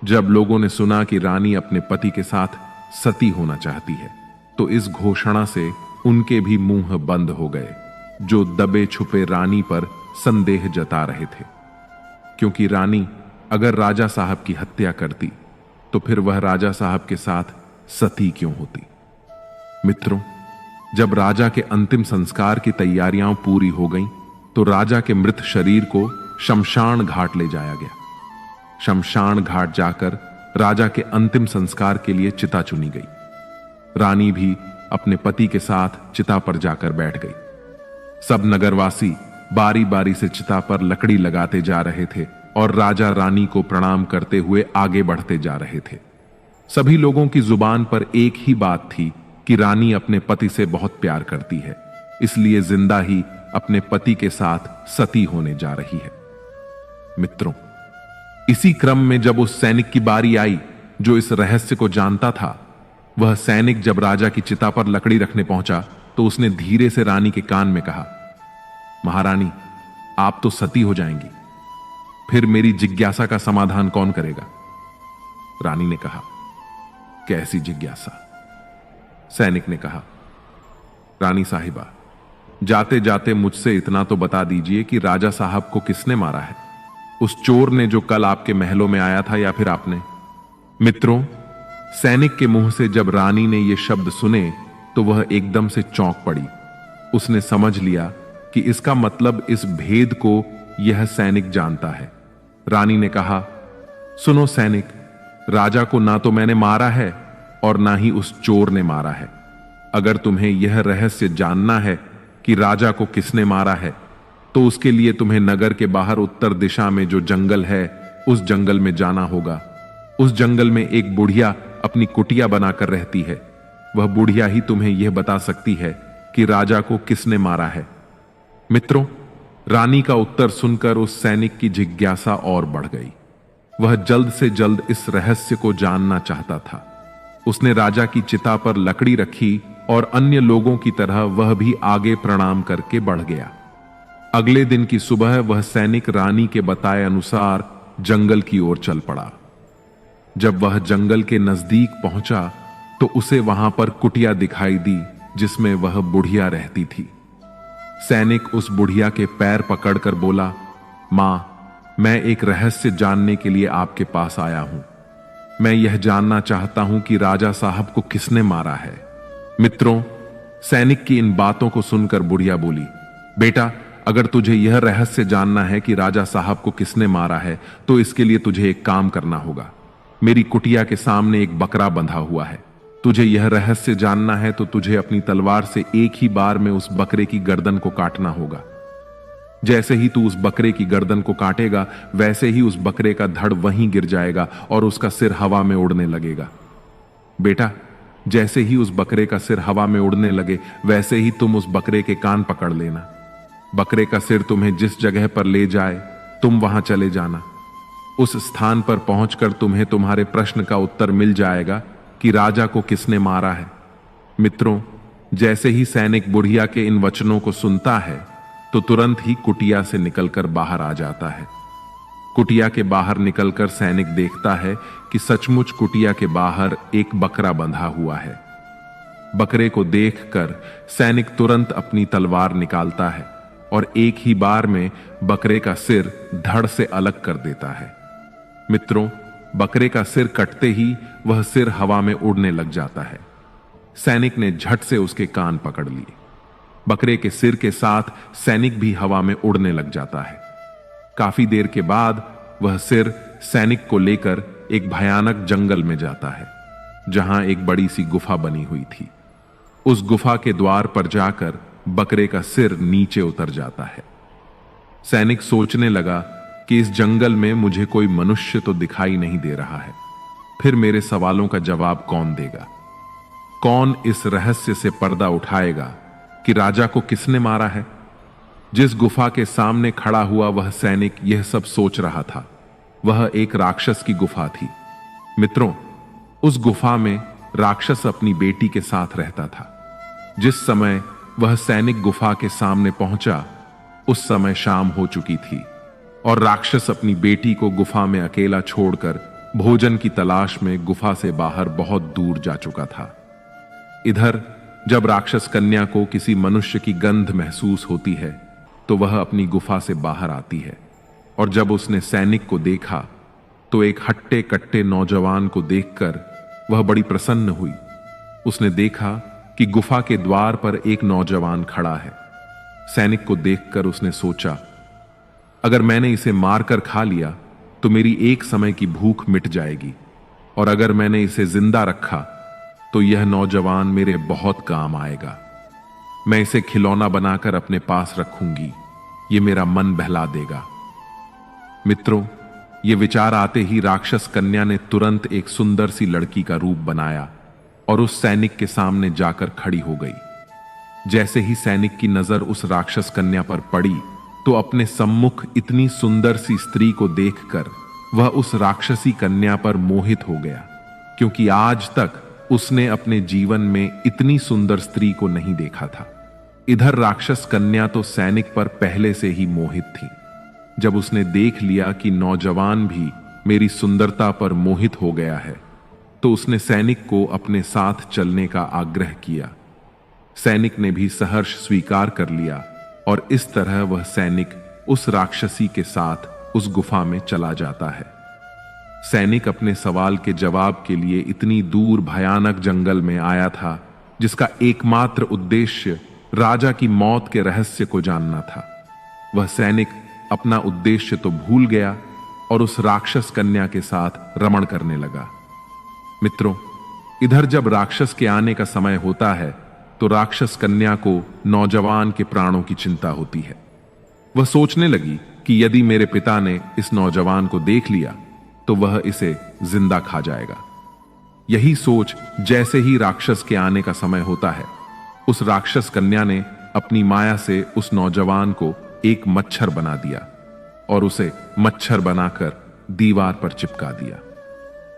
जब लोगों ने सुना कि रानी अपने पति के साथ सती होना चाहती है, तो इस घोषणा से उनके भी मुंह बंद हो गए, जो दबे छुपे रानी पर संदेह जता रहे थे। क्योंकि रानी अगर राजा साहब की हत्या करती तो फिर वह राजा साहब के साथ सती क्यों होती। मित्रों, जब राजा के अंतिम संस्कार की तैयारियां पूरी हो गईं, तो राजा के मृत शरीर को शमशान घाट ले जाया गया। शमशान घाट जाकर राजा के अंतिम संस्कार के लिए चिता चुनी गई। रानी भी अपने पति के साथ चिता पर जाकर बैठ गई। सब नगरवासी बारी बारी से चिता पर लकड़ी लगाते जा रहे थे और राजा रानी को प्रणाम करते हुए आगे बढ़ते जा रहे थे। सभी लोगों की जुबान पर एक ही बात थी कि रानी अपने पति से बहुत प्यार करती है, इसलिए जिंदा ही अपने पति के साथ सती होने जा रही है। मित्रों, इसी क्रम में जब उस सैनिक की बारी आई जो इस रहस्य को जानता था, वह सैनिक जब राजा की चिता पर लकड़ी रखने पहुंचा तो उसने धीरे से रानी के कान में कहा, महारानी, आप तो सती हो जाएंगी, फिर मेरी जिज्ञासा का समाधान कौन करेगा? रानी ने कहा, कैसी जिज्ञासा? सैनिक ने कहा, रानी साहिबा, जाते जाते मुझसे इतना तो बता दीजिए कि राजा साहब को किसने मारा है? उस चोर ने जो कल आपके महलों में आया था, या फिर आपने? मित्रों, सैनिक के मुंह से जब रानी ने ये शब्द सुने तो वह एकदम से चौंक पड़ी। उसने समझ लिया कि इसका मतलब इस भेद को यह सैनिक जानता है। रानी ने कहा, सुनो सैनिक, राजा को ना तो मैंने मारा है और ना ही उस चोर ने मारा है। अगर तुम्हें यह रहस्य जानना है कि राजा को किसने मारा है, तो उसके लिए तुम्हें नगर के बाहर उत्तर दिशा में जो जंगल है, उस जंगल में जाना होगा। उस जंगल में एक बुढ़िया अपनी कुटिया बनाकर रहती है। वह बुढ़िया ही तुम्हें यह बता सकती है कि राजा को किसने मारा है। मित्रों, रानी का उत्तर सुनकर उस सैनिक की जिज्ञासा और बढ़ गई। वह जल्द से जल्द इस रहस्य को जानना चाहता था। उसने राजा की चिता पर लकड़ी रखी और अन्य लोगों की तरह वह भी आगे प्रणाम करके बढ़ गया। अगले दिन की सुबह वह सैनिक रानी के बताए अनुसार जंगल की ओर चल पड़ा। जब वह जंगल के नजदीक पहुंचा तो उसे वहां पर कुटिया दिखाई दी जिसमें वह बुढ़िया रहती थी। सैनिक उस बुढ़िया के पैर पकड़कर बोला, मां, मैं एक रहस्य जानने के लिए आपके पास आया हूं। मैं यह जानना चाहता हूं कि राजा साहब को किसने मारा है। मित्रों, सैनिक की इन बातों को सुनकर बुढ़िया बोली, बेटा, अगर तुझे यह रहस्य जानना है कि राजा साहब को किसने मारा है, तो इसके लिए तुझे एक काम करना होगा। मेरी कुटिया के सामने एक बकरा बंधा हुआ है। तुझे यह रहस्य जानना है तो तुझे अपनी तलवार से एक ही बार में उस बकरे की गर्दन को काटना होगा। जैसे ही तू उस बकरे की गर्दन को काटेगा, वैसे ही उस बकरे का धड़ वहीं गिर जाएगा और उसका सिर हवा में उड़ने लगेगा। बेटा, जैसे ही उस बकरे का सिर हवा में उड़ने लगे, वैसे ही तुम उस बकरे के कान पकड़ लेना। बकरे का सिर तुम्हें जिस जगह पर ले जाए, तुम वहां चले जाना। उस स्थान पर पहुंचकर तुम्हें तुम्हारे प्रश्न का उत्तर मिल जाएगा कि राजा को किसने मारा है। मित्रों, जैसे ही सैनिक बुढ़िया के इन वचनों को सुनता है तो तुरंत ही कुटिया से निकलकर बाहर आ जाता है। कुटिया के बाहर निकलकर सैनिक देखता है कि सचमुच कुटिया के बाहर एक बकरा बंधा हुआ है। बकरे को देखकर सैनिक तुरंत अपनी तलवार निकालता है और एक ही बार में बकरे का सिर धड़ से अलग कर देता है। मित्रों, बकरे का सिर कटते ही वह सिर हवा में उड़ने लग जाता है। सैनिक ने झट से उसके कान पकड़ लिए। बकरे के सिर के साथ सैनिक भी हवा में उड़ने लग जाता है। काफी देर के बाद वह सिर सैनिक को लेकर एक भयानक जंगल में जाता है, जहां एक बड़ी सी गुफा बनी हुई थी। उस गुफा के द्वार पर जाकर बकरे का सिर नीचे उतर जाता है। सैनिक सोचने लगा कि इस जंगल में मुझे कोई मनुष्य तो दिखाई नहीं दे रहा है, फिर मेरे सवालों का जवाब कौन देगा? कौन इस रहस्य से पर्दा उठाएगा कि राजा को किसने मारा है? जिस गुफा के सामने खड़ा हुआ वह सैनिक यह सब सोच रहा था, वह एक राक्षस की गुफा थी। मित्रों, उस गुफा में राक्षस अपनी बेटी के साथ रहता था। जिस समय वह सैनिक गुफा के सामने पहुंचा, उस समय शाम हो चुकी थी और राक्षस अपनी बेटी को गुफा में अकेला छोड़कर भोजन की तलाश में गुफा से बाहर बहुत दूर जा चुका था। इधर जब राक्षस कन्या को किसी मनुष्य की गंध महसूस होती है तो वह अपनी गुफा से बाहर आती है, और जब उसने सैनिक को देखा तो एक हट्टे कट्टे नौजवान को देखकर वह बड़ी प्रसन्न हुई। उसने देखा कि गुफा के द्वार पर एक नौजवान खड़ा है। सैनिक को देखकर उसने सोचा, अगर मैंने इसे मारकर खा लिया तो मेरी एक समय की भूख मिट जाएगी, और अगर मैंने इसे जिंदा रखा तो यह नौजवान मेरे बहुत काम आएगा। मैं इसे खिलौना बनाकर अपने पास रखूंगी, ये मेरा मन बहला देगा। मित्रों, ये विचार आते ही राक्षस कन्या ने तुरंत एक सुंदर सी लड़की का रूप बनाया और उस सैनिक के सामने जाकर खड़ी हो गई। जैसे ही सैनिक की नजर उस राक्षस कन्या पर पड़ी तो अपने सम्मुख इतनी सुंदर सी स्त्री को देखकर वह उस राक्षसी कन्या पर मोहित हो गया, क्योंकि आज तक उसने अपने जीवन में इतनी सुंदर स्त्री को नहीं देखा था। इधर राक्षस कन्या तो सैनिक पर पहले से ही मोहित थी। जब उसने देख लिया कि नौजवान भी मेरी सुंदरता पर मोहित हो गया है, तो उसने सैनिक को अपने साथ चलने का आग्रह किया। सैनिक ने भी सहर्ष स्वीकार कर लिया और इस तरह वह सैनिक उस राक्षसी के साथ उस गुफा में चला जाता है। सैनिक अपने सवाल के जवाब के लिए इतनी दूर भयानक जंगल में आया था, जिसका एकमात्र उद्देश्य राजा की मौत के रहस्य को जानना था। वह सैनिक अपना उद्देश्य तो भूल गया और उस राक्षस कन्या के साथ रमण करने लगा। मित्रों, इधर जब राक्षस के आने का समय होता है तो राक्षस कन्या को नौजवान के प्राणों की चिंता होती है। वह सोचने लगी कि यदि मेरे पिता ने इस नौजवान को देख लिया तो वह इसे जिंदा खा जाएगा। यही सोच जैसे ही राक्षस के आने का समय होता है, उस राक्षस कन्या ने अपनी माया से उस नौजवान को एक मच्छर बना दिया और उसे मच्छर बनाकर दीवार पर चिपका दिया।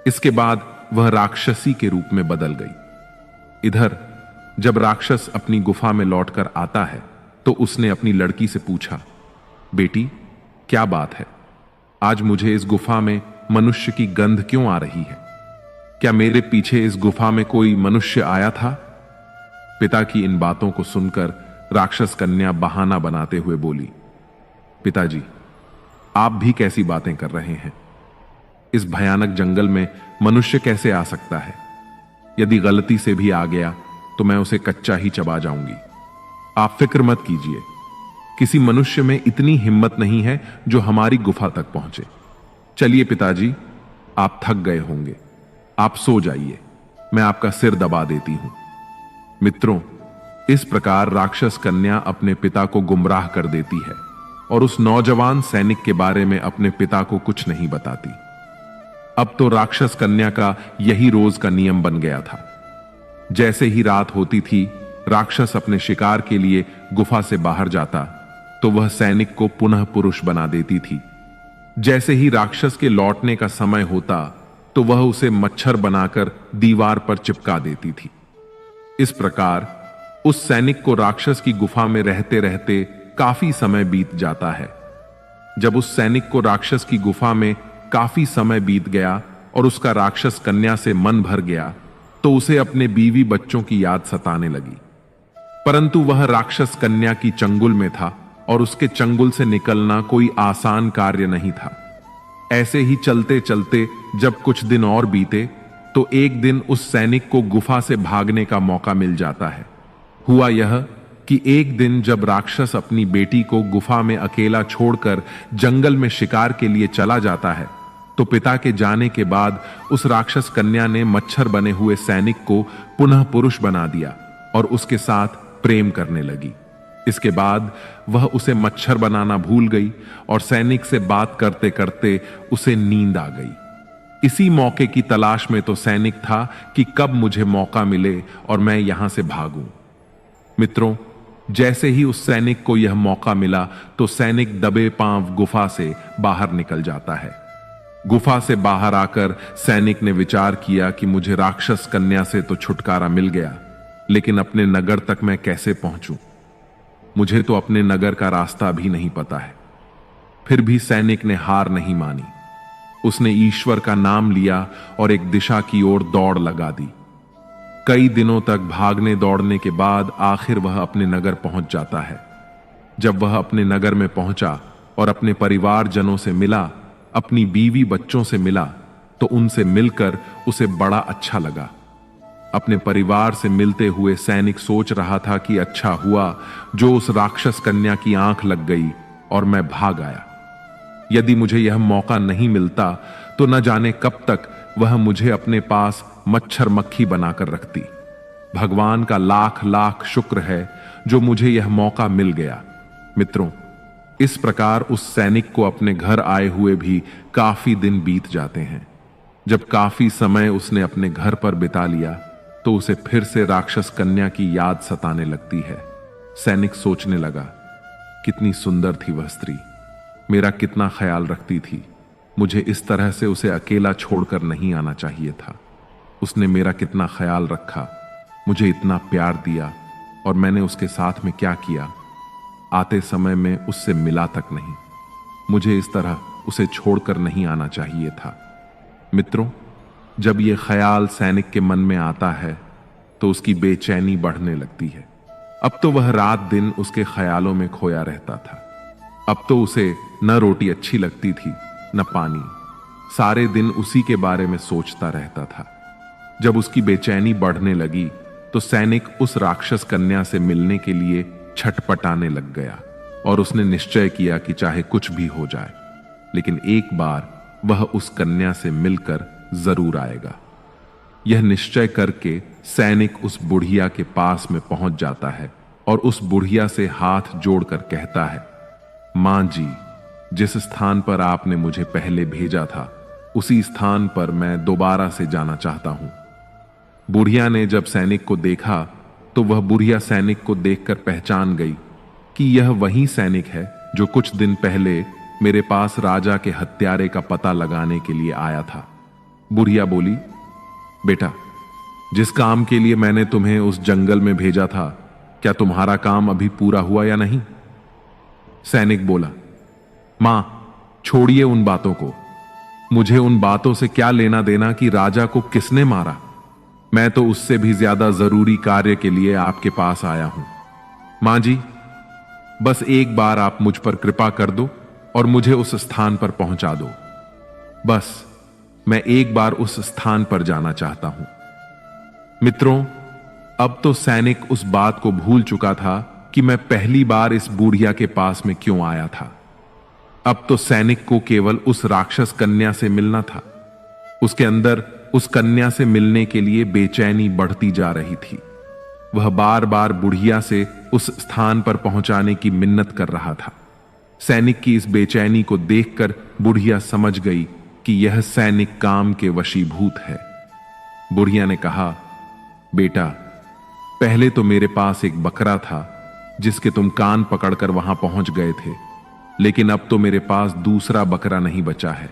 इसके बाद वह राक्षसी के रूप में बदल गई। इधर जब राक्षस अपनी गुफा में लौटकर आता है तो उसने अपनी लड़की से पूछा, बेटी, क्या बात है? आज मुझे इस गुफा में मनुष्य की गंध क्यों आ रही है? क्या मेरे पीछे इस गुफा में कोई मनुष्य आया था? पिता की इन बातों को सुनकर राक्षस कन्या बहाना बनाते हुए बोली, पिताजी, आप भी कैसी बातें कर रहे हैं? इस भयानक जंगल में मनुष्य कैसे आ सकता है? यदि गलती से भी आ गया तो मैं उसे कच्चा ही चबा जाऊंगी। आप फिक्र मत कीजिए, किसी मनुष्य में इतनी हिम्मत नहीं है जो हमारी गुफा तक पहुंचे। चलिए पिताजी, आप थक गए होंगे, आप सो जाइए, मैं आपका सिर दबा देती हूं। मित्रों, इस प्रकार राक्षस कन्या अपने पिता को गुमराह कर देती है और उस नौजवान सैनिक के बारे में अपने पिता को कुछ नहीं बताती। अब तो राक्षस कन्या का यही रोज का नियम बन गया था। जैसे ही रात होती थी, राक्षस अपने शिकार के लिए गुफा से बाहर जाता तो वह सैनिक को पुनः पुरुष बना देती थी। जैसे ही राक्षस के लौटने का समय होता तो वह उसे मच्छर बनाकर दीवार पर चिपका देती थी। इस प्रकार उस सैनिक को राक्षस की गुफा में रहते रहते काफी समय बीत जाता है। जब उस सैनिक को राक्षस की गुफा में काफी समय बीत गया और उसका राक्षस कन्या से मन भर गया तो उसे अपने बीवी बच्चों की याद सताने लगी। परंतु वह राक्षस कन्या की चंगुल में था और उसके चंगुल से निकलना कोई आसान कार्य नहीं था। ऐसे ही चलते चलते जब कुछ दिन और बीते तो एक दिन उस सैनिक को गुफा से भागने का मौका मिल जाता है। हुआ यह कि एक दिन जब राक्षस अपनी बेटी को गुफा में अकेला छोड़कर जंगल में शिकार के लिए चला जाता है तो पिता के जाने के बाद उस राक्षस कन्या ने मच्छर बने हुए सैनिक को पुनः पुरुष बना दिया और उसके साथ प्रेम करने लगी। इसके बाद वह उसे मच्छर बनाना भूल गई और सैनिक से बात करते करते उसे नींद आ गई। इसी मौके की तलाश में तो सैनिक था कि कब मुझे मौका मिले और मैं यहां से भागूं। मित्रों, जैसे ही उस सैनिक को यह मौका मिला तो सैनिक दबे पांव गुफा से बाहर निकल जाता है। गुफा से बाहर आकर सैनिक ने विचार किया कि मुझे राक्षस कन्या से तो छुटकारा मिल गया, लेकिन अपने नगर तक मैं कैसे पहुंचूं? मुझे तो अपने नगर का रास्ता भी नहीं पता है। फिर भी सैनिक ने हार नहीं मानी। उसने ईश्वर का नाम लिया और एक दिशा की ओर दौड़ लगा दी। कई दिनों तक भागने दौड़ने के बाद आखिर वह अपने नगर पहुंच जाता है। जब वह अपने नगर में पहुंचा और अपने परिवारजनों से मिला, अपनी बीवी बच्चों से मिला, तो उनसे मिलकर उसे बड़ा अच्छा लगा। अपने परिवार से मिलते हुए सैनिक सोच रहा था कि अच्छा हुआ जो उस राक्षस कन्या की आंख लग गई और मैं भाग आया। यदि मुझे यह मौका नहीं मिलता तो न जाने कब तक वह मुझे अपने पास मच्छर मक्खी बनाकर रखती। भगवान का लाख लाख शुक्र है जो मुझे यह मौका मिल गया। मित्रों, इस प्रकार उस सैनिक को अपने घर आए हुए भी काफी दिन बीत जाते हैं। जब काफी समय उसने अपने घर पर बिता लिया तो उसे फिर से राक्षस कन्या की याद सताने लगती है। सैनिक सोचने लगा, कितनी सुंदर थी वह स्त्री, मेरा कितना ख्याल रखती थी। मुझे इस तरह से उसे अकेला छोड़कर नहीं आना चाहिए था। उसने मेरा कितना ख्याल रखा, मुझे इतना प्यार दिया, और मैंने उसके साथ में क्या किया। आते समय में उससे मिला तक नहीं। मुझे इस तरह उसे छोड़कर नहीं आना चाहिए था। मित्रों, जब यह ख्याल सैनिक के मन में आता है तो उसकी बेचैनी बढ़ने लगती है। अब तो वह रात दिन उसके ख्यालों में खोया रहता था। अब तो उसे न रोटी अच्छी लगती थी न पानी। सारे दिन उसी के बारे में सोचता रहता था। जब उसकी बेचैनी बढ़ने लगी तो सैनिक उस राक्षस कन्या से मिलने के लिए छटपटाने लग गया और उसने निश्चय किया कि चाहे कुछ भी हो जाए, लेकिन एक बार वह उस कन्या से मिलकर जरूर आएगा। यह निश्चय करके सैनिक उस बुढ़िया के पास में पहुंच जाता है और उस बुढ़िया से हाथ जोड़कर कहता है, मां जी, जिस स्थान पर आपने मुझे पहले भेजा था उसी स्थान पर मैं दोबारा से जाना चाहता हूं। बुढ़िया ने जब सैनिक को देखा तो वह बुढ़िया सैनिक को देखकर पहचान गई कि यह वही सैनिक है जो कुछ दिन पहले मेरे पास राजा के हत्यारे का पता लगाने के लिए आया था। बुढ़िया बोली, बेटा, जिस काम के लिए मैंने तुम्हें उस जंगल में भेजा था, क्या तुम्हारा काम अभी पूरा हुआ या नहीं? सैनिक बोला, मां, छोड़िए उन बातों को। मुझे उन बातों से क्या लेना देना कि राजा को किसने मारा। मैं तो उससे भी ज्यादा जरूरी कार्य के लिए आपके पास आया हूं। मां जी, बस एक बार आप मुझ पर कृपा कर दो और मुझे उस स्थान पर पहुंचा दो। बस मैं एक बार उस स्थान पर जाना चाहता हूं। मित्रों, अब तो सैनिक उस बात को भूल चुका था कि मैं पहली बार इस बुढ़िया के पास में क्यों आया था। अब तो सैनिक को केवल उस राक्षस कन्या से मिलना था। उसके अंदर उस कन्या से मिलने के लिए बेचैनी बढ़ती जा रही थी। वह बार बार बुढ़िया से उस स्थान पर पहुंचाने की मिन्नत कर रहा था। सैनिक की इस बेचैनी को देखकर बुढ़िया समझ गई कि यह सैनिक काम के वशीभूत है। बुढ़िया ने कहा, बेटा, पहले तो मेरे पास एक बकरा था जिसके तुम कान पकड़कर वहां पहुंच गए थे, लेकिन अब तो मेरे पास दूसरा बकरा नहीं बचा है।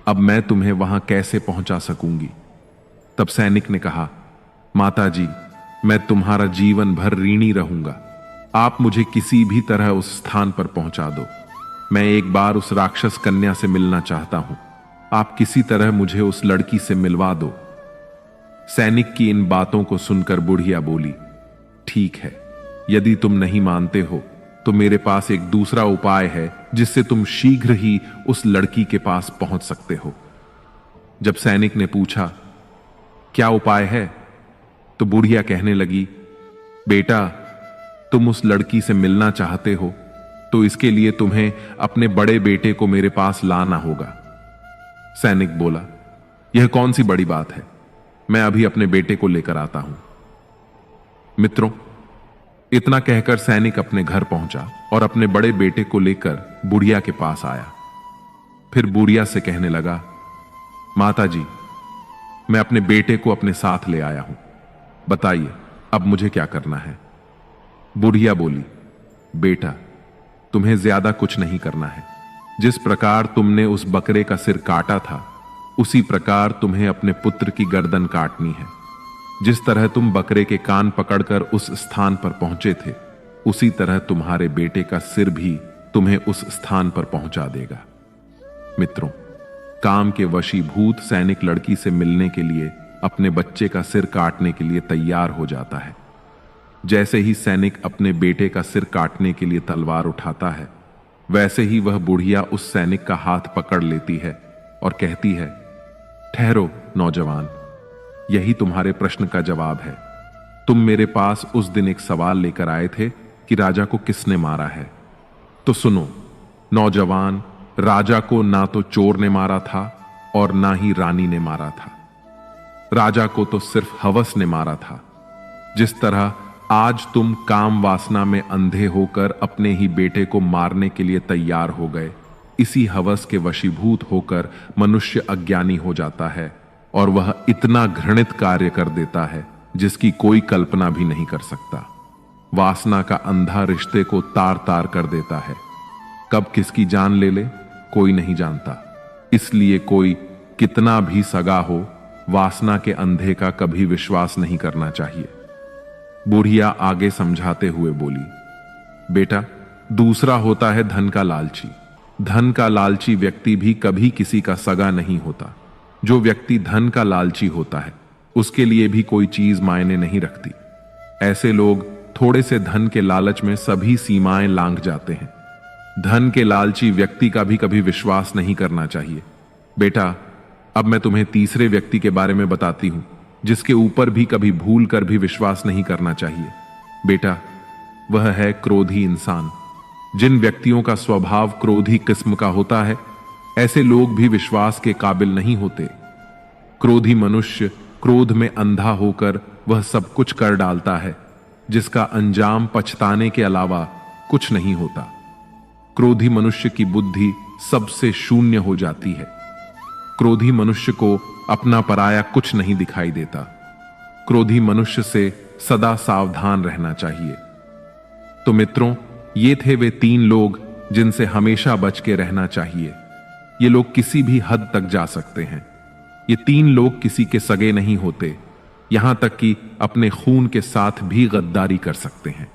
अब मैं तुम्हें वहां कैसे पहुंचा सकूंगी? तब सैनिक ने कहा, माता जी, मैं तुम्हारा जीवन भर ऋणी रहूंगा। आप मुझे किसी भी तरह उस स्थान पर पहुंचा दो। मैं एक बार उस राक्षस कन्या से मिलना चाहता हूं। आप किसी तरह मुझे उस लड़की से मिलवा दो। सैनिक की इन बातों को सुनकर बुढ़िया बोली, ठीक है, यदि तुम नहीं मानते हो तो मेरे पास एक दूसरा उपाय है जिससे तुम शीघ्र ही उस लड़की के पास पहुंच सकते हो। जब सैनिक ने पूछा, क्या उपाय है, तो बुढ़िया कहने लगी, बेटा, तुम उस लड़की से मिलना चाहते हो तो इसके लिए तुम्हें अपने बड़े बेटे को मेरे पास लाना होगा। सैनिक बोला, यह कौन सी बड़ी बात है, मैं अभी अपने बेटे को लेकर आता हूं। मित्रों, इतना कहकर सैनिक अपने घर पहुंचा और अपने बड़े बेटे को लेकर बुढ़िया के पास आया। फिर बुढ़िया से कहने लगा, माता जी, मैं अपने बेटे को अपने साथ ले आया हूं, बताइए अब मुझे क्या करना है? बुढ़िया बोली, बेटा, तुम्हें ज्यादा कुछ नहीं करना है। जिस प्रकार तुमने उस बकरे का सिर काटा था, उसी प्रकार तुम्हें अपने पुत्र की गर्दन काटनी है। जिस तरह तुम बकरे के कान पकड़कर उस स्थान पर पहुंचे थे, उसी तरह तुम्हारे बेटे का सिर भी तुम्हें उस स्थान पर पहुंचा देगा। मित्रों, काम के वशीभूत सैनिक लड़की से मिलने के लिए अपने बच्चे का सिर काटने के लिए तैयार हो जाता है। जैसे ही सैनिक अपने बेटे का सिर काटने के लिए तलवार उठाता है, वैसे ही वह बुढ़िया उस सैनिक का हाथ पकड़ लेती है और कहती है, ठहरो नौजवान, यही तुम्हारे प्रश्न का जवाब है। तुम मेरे पास उस दिन एक सवाल लेकर आए थे कि राजा को किसने मारा है। तो सुनो नौजवान, राजा को ना तो चोर ने मारा था और ना ही रानी ने मारा था। राजा को तो सिर्फ हवस ने मारा था। जिस तरह आज तुम काम वासना में अंधे होकर अपने ही बेटे को मारने के लिए तैयार हो गए, इसी हवस के वशीभूत होकर मनुष्य अज्ञानी हो जाता है और वह इतना घृणित कार्य कर देता है जिसकी कोई कल्पना भी नहीं कर सकता। वासना का अंधा रिश्ते को तार तार कर देता है। कब किसकी जान ले ले कोई नहीं जानता। इसलिए कोई कितना भी सगा हो, वासना के अंधे का कभी विश्वास नहीं करना चाहिए। बुढ़िया आगे समझाते हुए बोली, बेटा, दूसरा होता है धन का लालची। धन का लालची व्यक्ति भी कभी किसी का सगा नहीं होता। जो व्यक्ति धन का लालची होता है, उसके लिए भी कोई चीज मायने नहीं रखती। ऐसे लोग थोड़े से धन के लालच में सभी सीमाएं लांघ जाते हैं। धन के लालची व्यक्ति का भी कभी विश्वास नहीं करना चाहिए। बेटा, अब मैं तुम्हें तीसरे व्यक्ति के बारे में बताती हूं, जिसके ऊपर भी कभी भूल कर भी विश्वास नहीं करना चाहिए। बेटा, वह है क्रोधी इंसान। जिन व्यक्तियों का स्वभाव क्रोधी किस्म का होता है, ऐसे लोग भी विश्वास के काबिल नहीं होते। क्रोधी मनुष्य क्रोध में अंधा होकर वह सब कुछ कर डालता है, जिसका अंजाम पछताने के अलावा कुछ नहीं होता। क्रोधी मनुष्य की बुद्धि सबसे शून्य हो जाती है। क्रोधी मनुष्य को अपना पराया कुछ नहीं दिखाई देता। क्रोधी मनुष्य से सदा सावधान रहना चाहिए। तो मित्रों, ये थे वे 3 लोग जिनसे हमेशा बच के रहना चाहिए। ये लोग किसी भी हद तक जा सकते हैं। ये 3 लोग किसी के सगे नहीं होते, यहां तक कि अपने खून के साथ भी गद्दारी कर सकते हैं।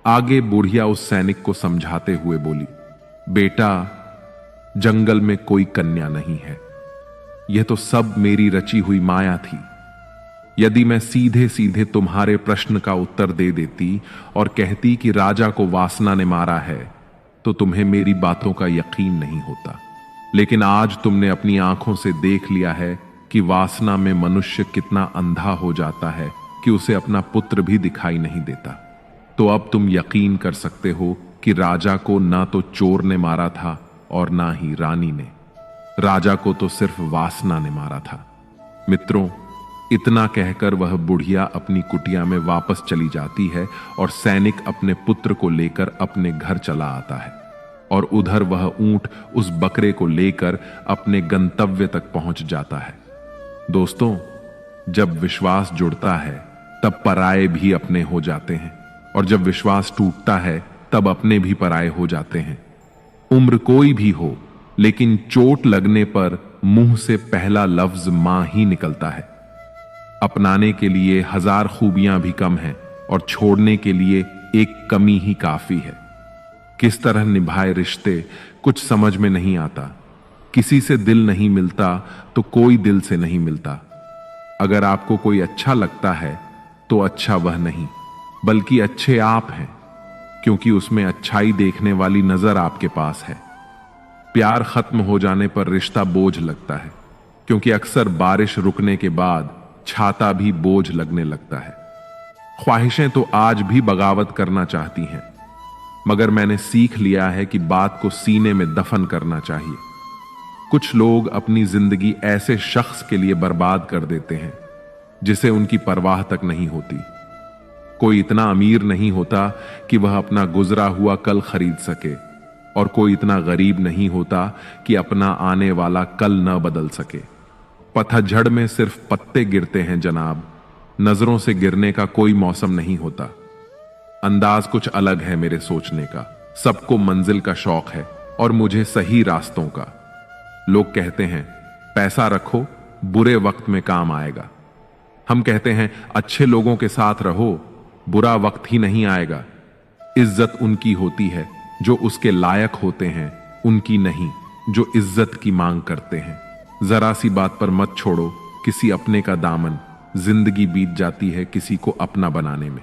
आगे बुढ़िया उस सैनिक को समझाते हुए बोली, बेटा, जंगल में कोई कन्या नहीं है। यह तो सब मेरी रची हुई माया थी। यदि मैं सीधे सीधे तुम्हारे प्रश्न का उत्तर दे देती और कहती कि राजा को वासना ने मारा है, तो तुम्हें मेरी बातों का यकीन नहीं होता। लेकिन आज तुमने अपनी आंखों से देख लिया है कि वासना में मनुष्य कितना अंधा हो जाता है कि उसे अपना पुत्र भी दिखाई नहीं देता। तो अब तुम यकीन कर सकते हो कि राजा को ना तो चोर ने मारा था और ना ही रानी ने। राजा को तो सिर्फ वासना ने मारा था। मित्रों, इतना कहकर वह बुढ़िया अपनी कुटिया में वापस चली जाती है और सैनिक अपने पुत्र को लेकर अपने घर चला आता है। और उधर वह ऊंट उस बकरे को लेकर अपने गंतव्य तक पहुंच जाता है। दोस्तों, जब विश्वास जुड़ता है तब पराये भी अपने हो जाते हैं, और जब विश्वास टूटता है तब अपने भी पराये हो जाते हैं। उम्र कोई भी हो, लेकिन चोट लगने पर मुंह से पहला लफ्ज मां ही निकलता है। अपनाने के लिए हजार खूबियां भी कम हैं और छोड़ने के लिए एक कमी ही काफी है। किस तरह निभाए रिश्ते कुछ समझ में नहीं आता। किसी से दिल नहीं मिलता तो कोई दिल से नहीं मिलता। अगर आपको कोई अच्छा लगता है तो अच्छा वह नहीं, बल्कि अच्छे आप हैं, क्योंकि उसमें अच्छाई देखने वाली नजर आपके पास है। प्यार खत्म हो जाने पर रिश्ता बोझ लगता है, क्योंकि अक्सर बारिश रुकने के बाद छाता भी बोझ लगने लगता है। ख्वाहिशें तो आज भी बगावत करना चाहती हैं, मगर मैंने सीख लिया है कि बात को सीने में दफन करना चाहिए। कुछ लोग अपनी जिंदगी ऐसे शख्स के लिए बर्बाद कर देते हैं जिसे उनकी परवाह तक नहीं होती। कोई इतना अमीर नहीं होता कि वह अपना गुजरा हुआ कल खरीद सके, और कोई इतना गरीब नहीं होता कि अपना आने वाला कल न बदल सके। पतझड़ में सिर्फ पत्ते गिरते हैं जनाब, नजरों से गिरने का कोई मौसम नहीं होता। अंदाज कुछ अलग है मेरे सोचने का। सबको मंजिल का शौक है और मुझे सही रास्तों का। लोग कहते हैं पैसा रखो, बुरे वक्त में काम आएगा। हम कहते हैं अच्छे लोगों के साथ रहो, बुरा वक्त ही नहीं आएगा। इज्जत उनकी होती है जो उसके लायक होते हैं, उनकी नहीं जो इज्जत की मांग करते हैं। जरा सी बात पर मत छोड़ो किसी अपने का दामन, जिंदगी बीत जाती है किसी को अपना बनाने में।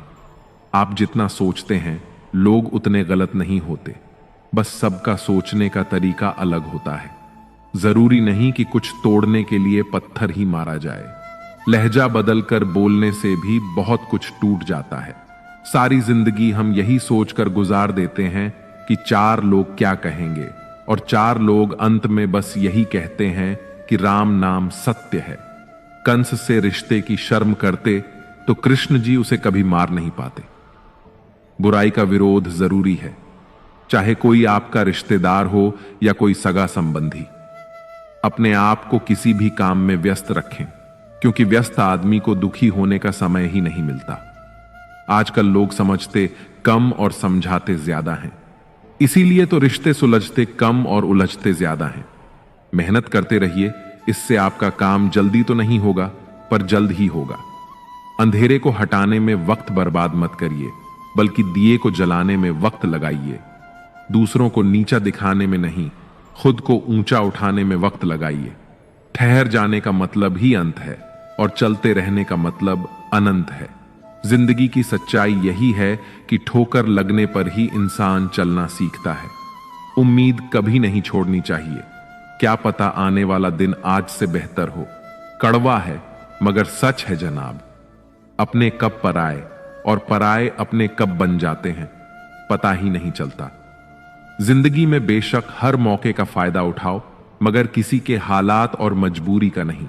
आप जितना सोचते हैं लोग उतने गलत नहीं होते, बस सबका सोचने का तरीका अलग होता है। जरूरी नहीं कि कुछ तोड़ने के लिए पत्थर ही मारा जाए। लहजा बदलकर बोलने से भी बहुत कुछ टूट जाता है। सारी जिंदगी हम यही सोचकर गुजार देते हैं कि चार लोग क्या कहेंगे, और चार लोग अंत में बस यही कहते हैं कि राम नाम सत्य है। कंस से रिश्ते की शर्म करते तो कृष्ण जी उसे कभी मार नहीं पाते। बुराई का विरोध जरूरी है, चाहे कोई आपका रिश्तेदार हो या कोई सगा संबंधी। अपने आप को किसी भी काम में व्यस्त रखें, क्योंकि व्यस्त आदमी को दुखी होने का समय ही नहीं मिलता। आजकल लोग समझते कम और समझाते ज्यादा हैं, इसीलिए तो रिश्ते सुलझते कम और उलझते ज्यादा हैं। मेहनत करते रहिए, इससे आपका काम जल्दी तो नहीं होगा, पर जल्द ही होगा। अंधेरे को हटाने में वक्त बर्बाद मत करिए, बल्कि दिए को जलाने में वक्त लगाइए। दूसरों को नीचा दिखाने में नहीं, खुद को ऊंचा उठाने में वक्त लगाइए। ठहर जाने का मतलब ही अंत है, और चलते रहने का मतलब अनंत है। जिंदगी की सच्चाई यही है कि ठोकर लगने पर ही इंसान चलना सीखता है। उम्मीद कभी नहीं छोड़नी चाहिए। क्या पता आने वाला दिन आज से बेहतर हो। कड़वा है मगर सच है जनाब। अपने कब पराए और पराए अपने कब बन जाते हैं, पता ही नहीं चलता। जिंदगी में बेशक हर मौके का फायदा उठाओ, मगर किसी के हालात और मजबूरी का नहीं।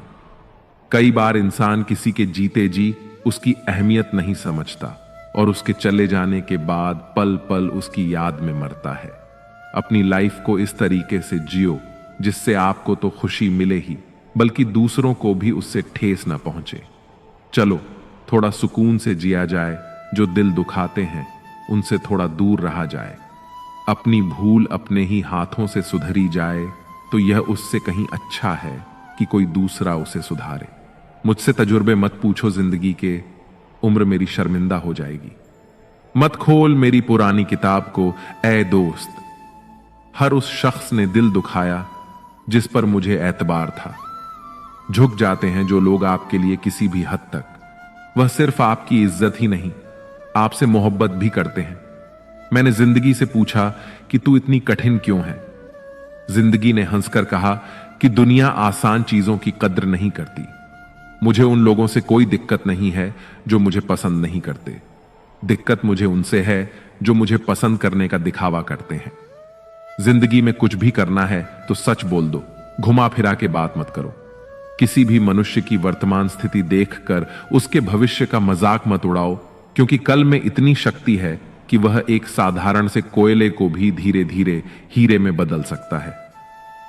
कई बार इंसान किसी के जीते जी उसकी अहमियत नहीं समझता, और उसके चले जाने के बाद पल पल उसकी याद में मरता है। अपनी लाइफ को इस तरीके से जियो जिससे आपको तो खुशी मिले ही, बल्कि दूसरों को भी उससे ठेस ना पहुंचे। चलो थोड़ा सुकून से जिया जाए, जो दिल दुखाते हैं उनसे थोड़ा दूर रहा जाए। अपनी भूल अपने ही हाथों से सुधरी जाए तो यह उससे कहीं अच्छा है कि कोई दूसरा उसे सुधारे। मुझसे तजुर्बे मत पूछो जिंदगी के, उम्र मेरी शर्मिंदा हो जाएगी। मत खोल मेरी पुरानी किताब को ऐ दोस्त। हर उस शख्स ने दिल दुखाया जिस पर मुझे एतबार था। झुक जाते हैं जो लोग आपके लिए किसी भी हद तक। वह सिर्फ आपकी इज्जत ही नहीं, आपसे मोहब्बत भी करते हैं। मैंने जिंदगी से पूछा कि तू इतनी कठिन क्यों है। जिंदगी ने हंसकर कहा कि दुनिया आसान चीजों की कद्र नहीं करती। मुझे उन लोगों से कोई दिक्कत नहीं है जो मुझे पसंद नहीं करते। दिक्कत मुझे उनसे है जो मुझे पसंद करने का दिखावा करते हैं। जिंदगी में कुछ भी करना है तो सच बोल दो, घुमा फिरा के बात मत करो। किसी भी मनुष्य की वर्तमान स्थिति देखकर उसके भविष्य का मजाक मत उड़ाओ, क्योंकि कल में इतनी शक्ति है कि वह एक साधारण से कोयले को भी धीरे धीरे हीरे में बदल सकता है।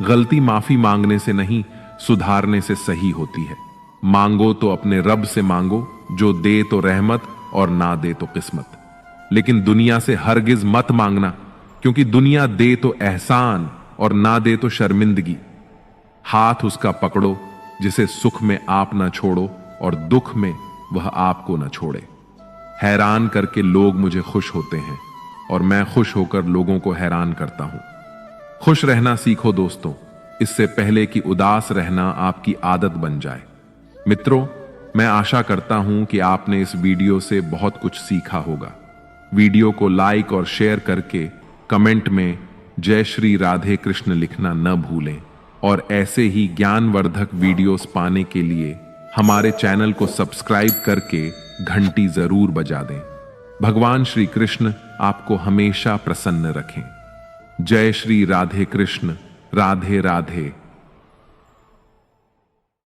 गलती माफी मांगने से नहीं, सुधारने से सही होती है। मांगो तो अपने रब से मांगो, जो दे तो रहमत और ना दे तो किस्मत। लेकिन दुनिया से हरगिज मत मांगना, क्योंकि दुनिया दे तो एहसान और ना दे तो शर्मिंदगी। हाथ उसका पकड़ो जिसे सुख में आप ना छोड़ो और दुख में वह आपको ना छोड़े। हैरान करके लोग मुझे खुश होते हैं और मैं खुश होकर लोगों को हैरान करता हूं। खुश रहना सीखो दोस्तों, इससे पहले कि उदास रहना आपकी आदत बन जाए। मित्रों, मैं आशा करता हूं कि आपने इस वीडियो से बहुत कुछ सीखा होगा। वीडियो को लाइक और शेयर करके कमेंट में जय श्री राधे कृष्ण लिखना न भूलें और ऐसे ही ज्ञानवर्धक वीडियोस पाने के लिए हमारे चैनल को सब्सक्राइब करके घंटी जरूर बजा दें। भगवान श्री कृष्ण आपको हमेशा प्रसन्न रखें। जय श्री राधे कृष्ण। राधे राधे।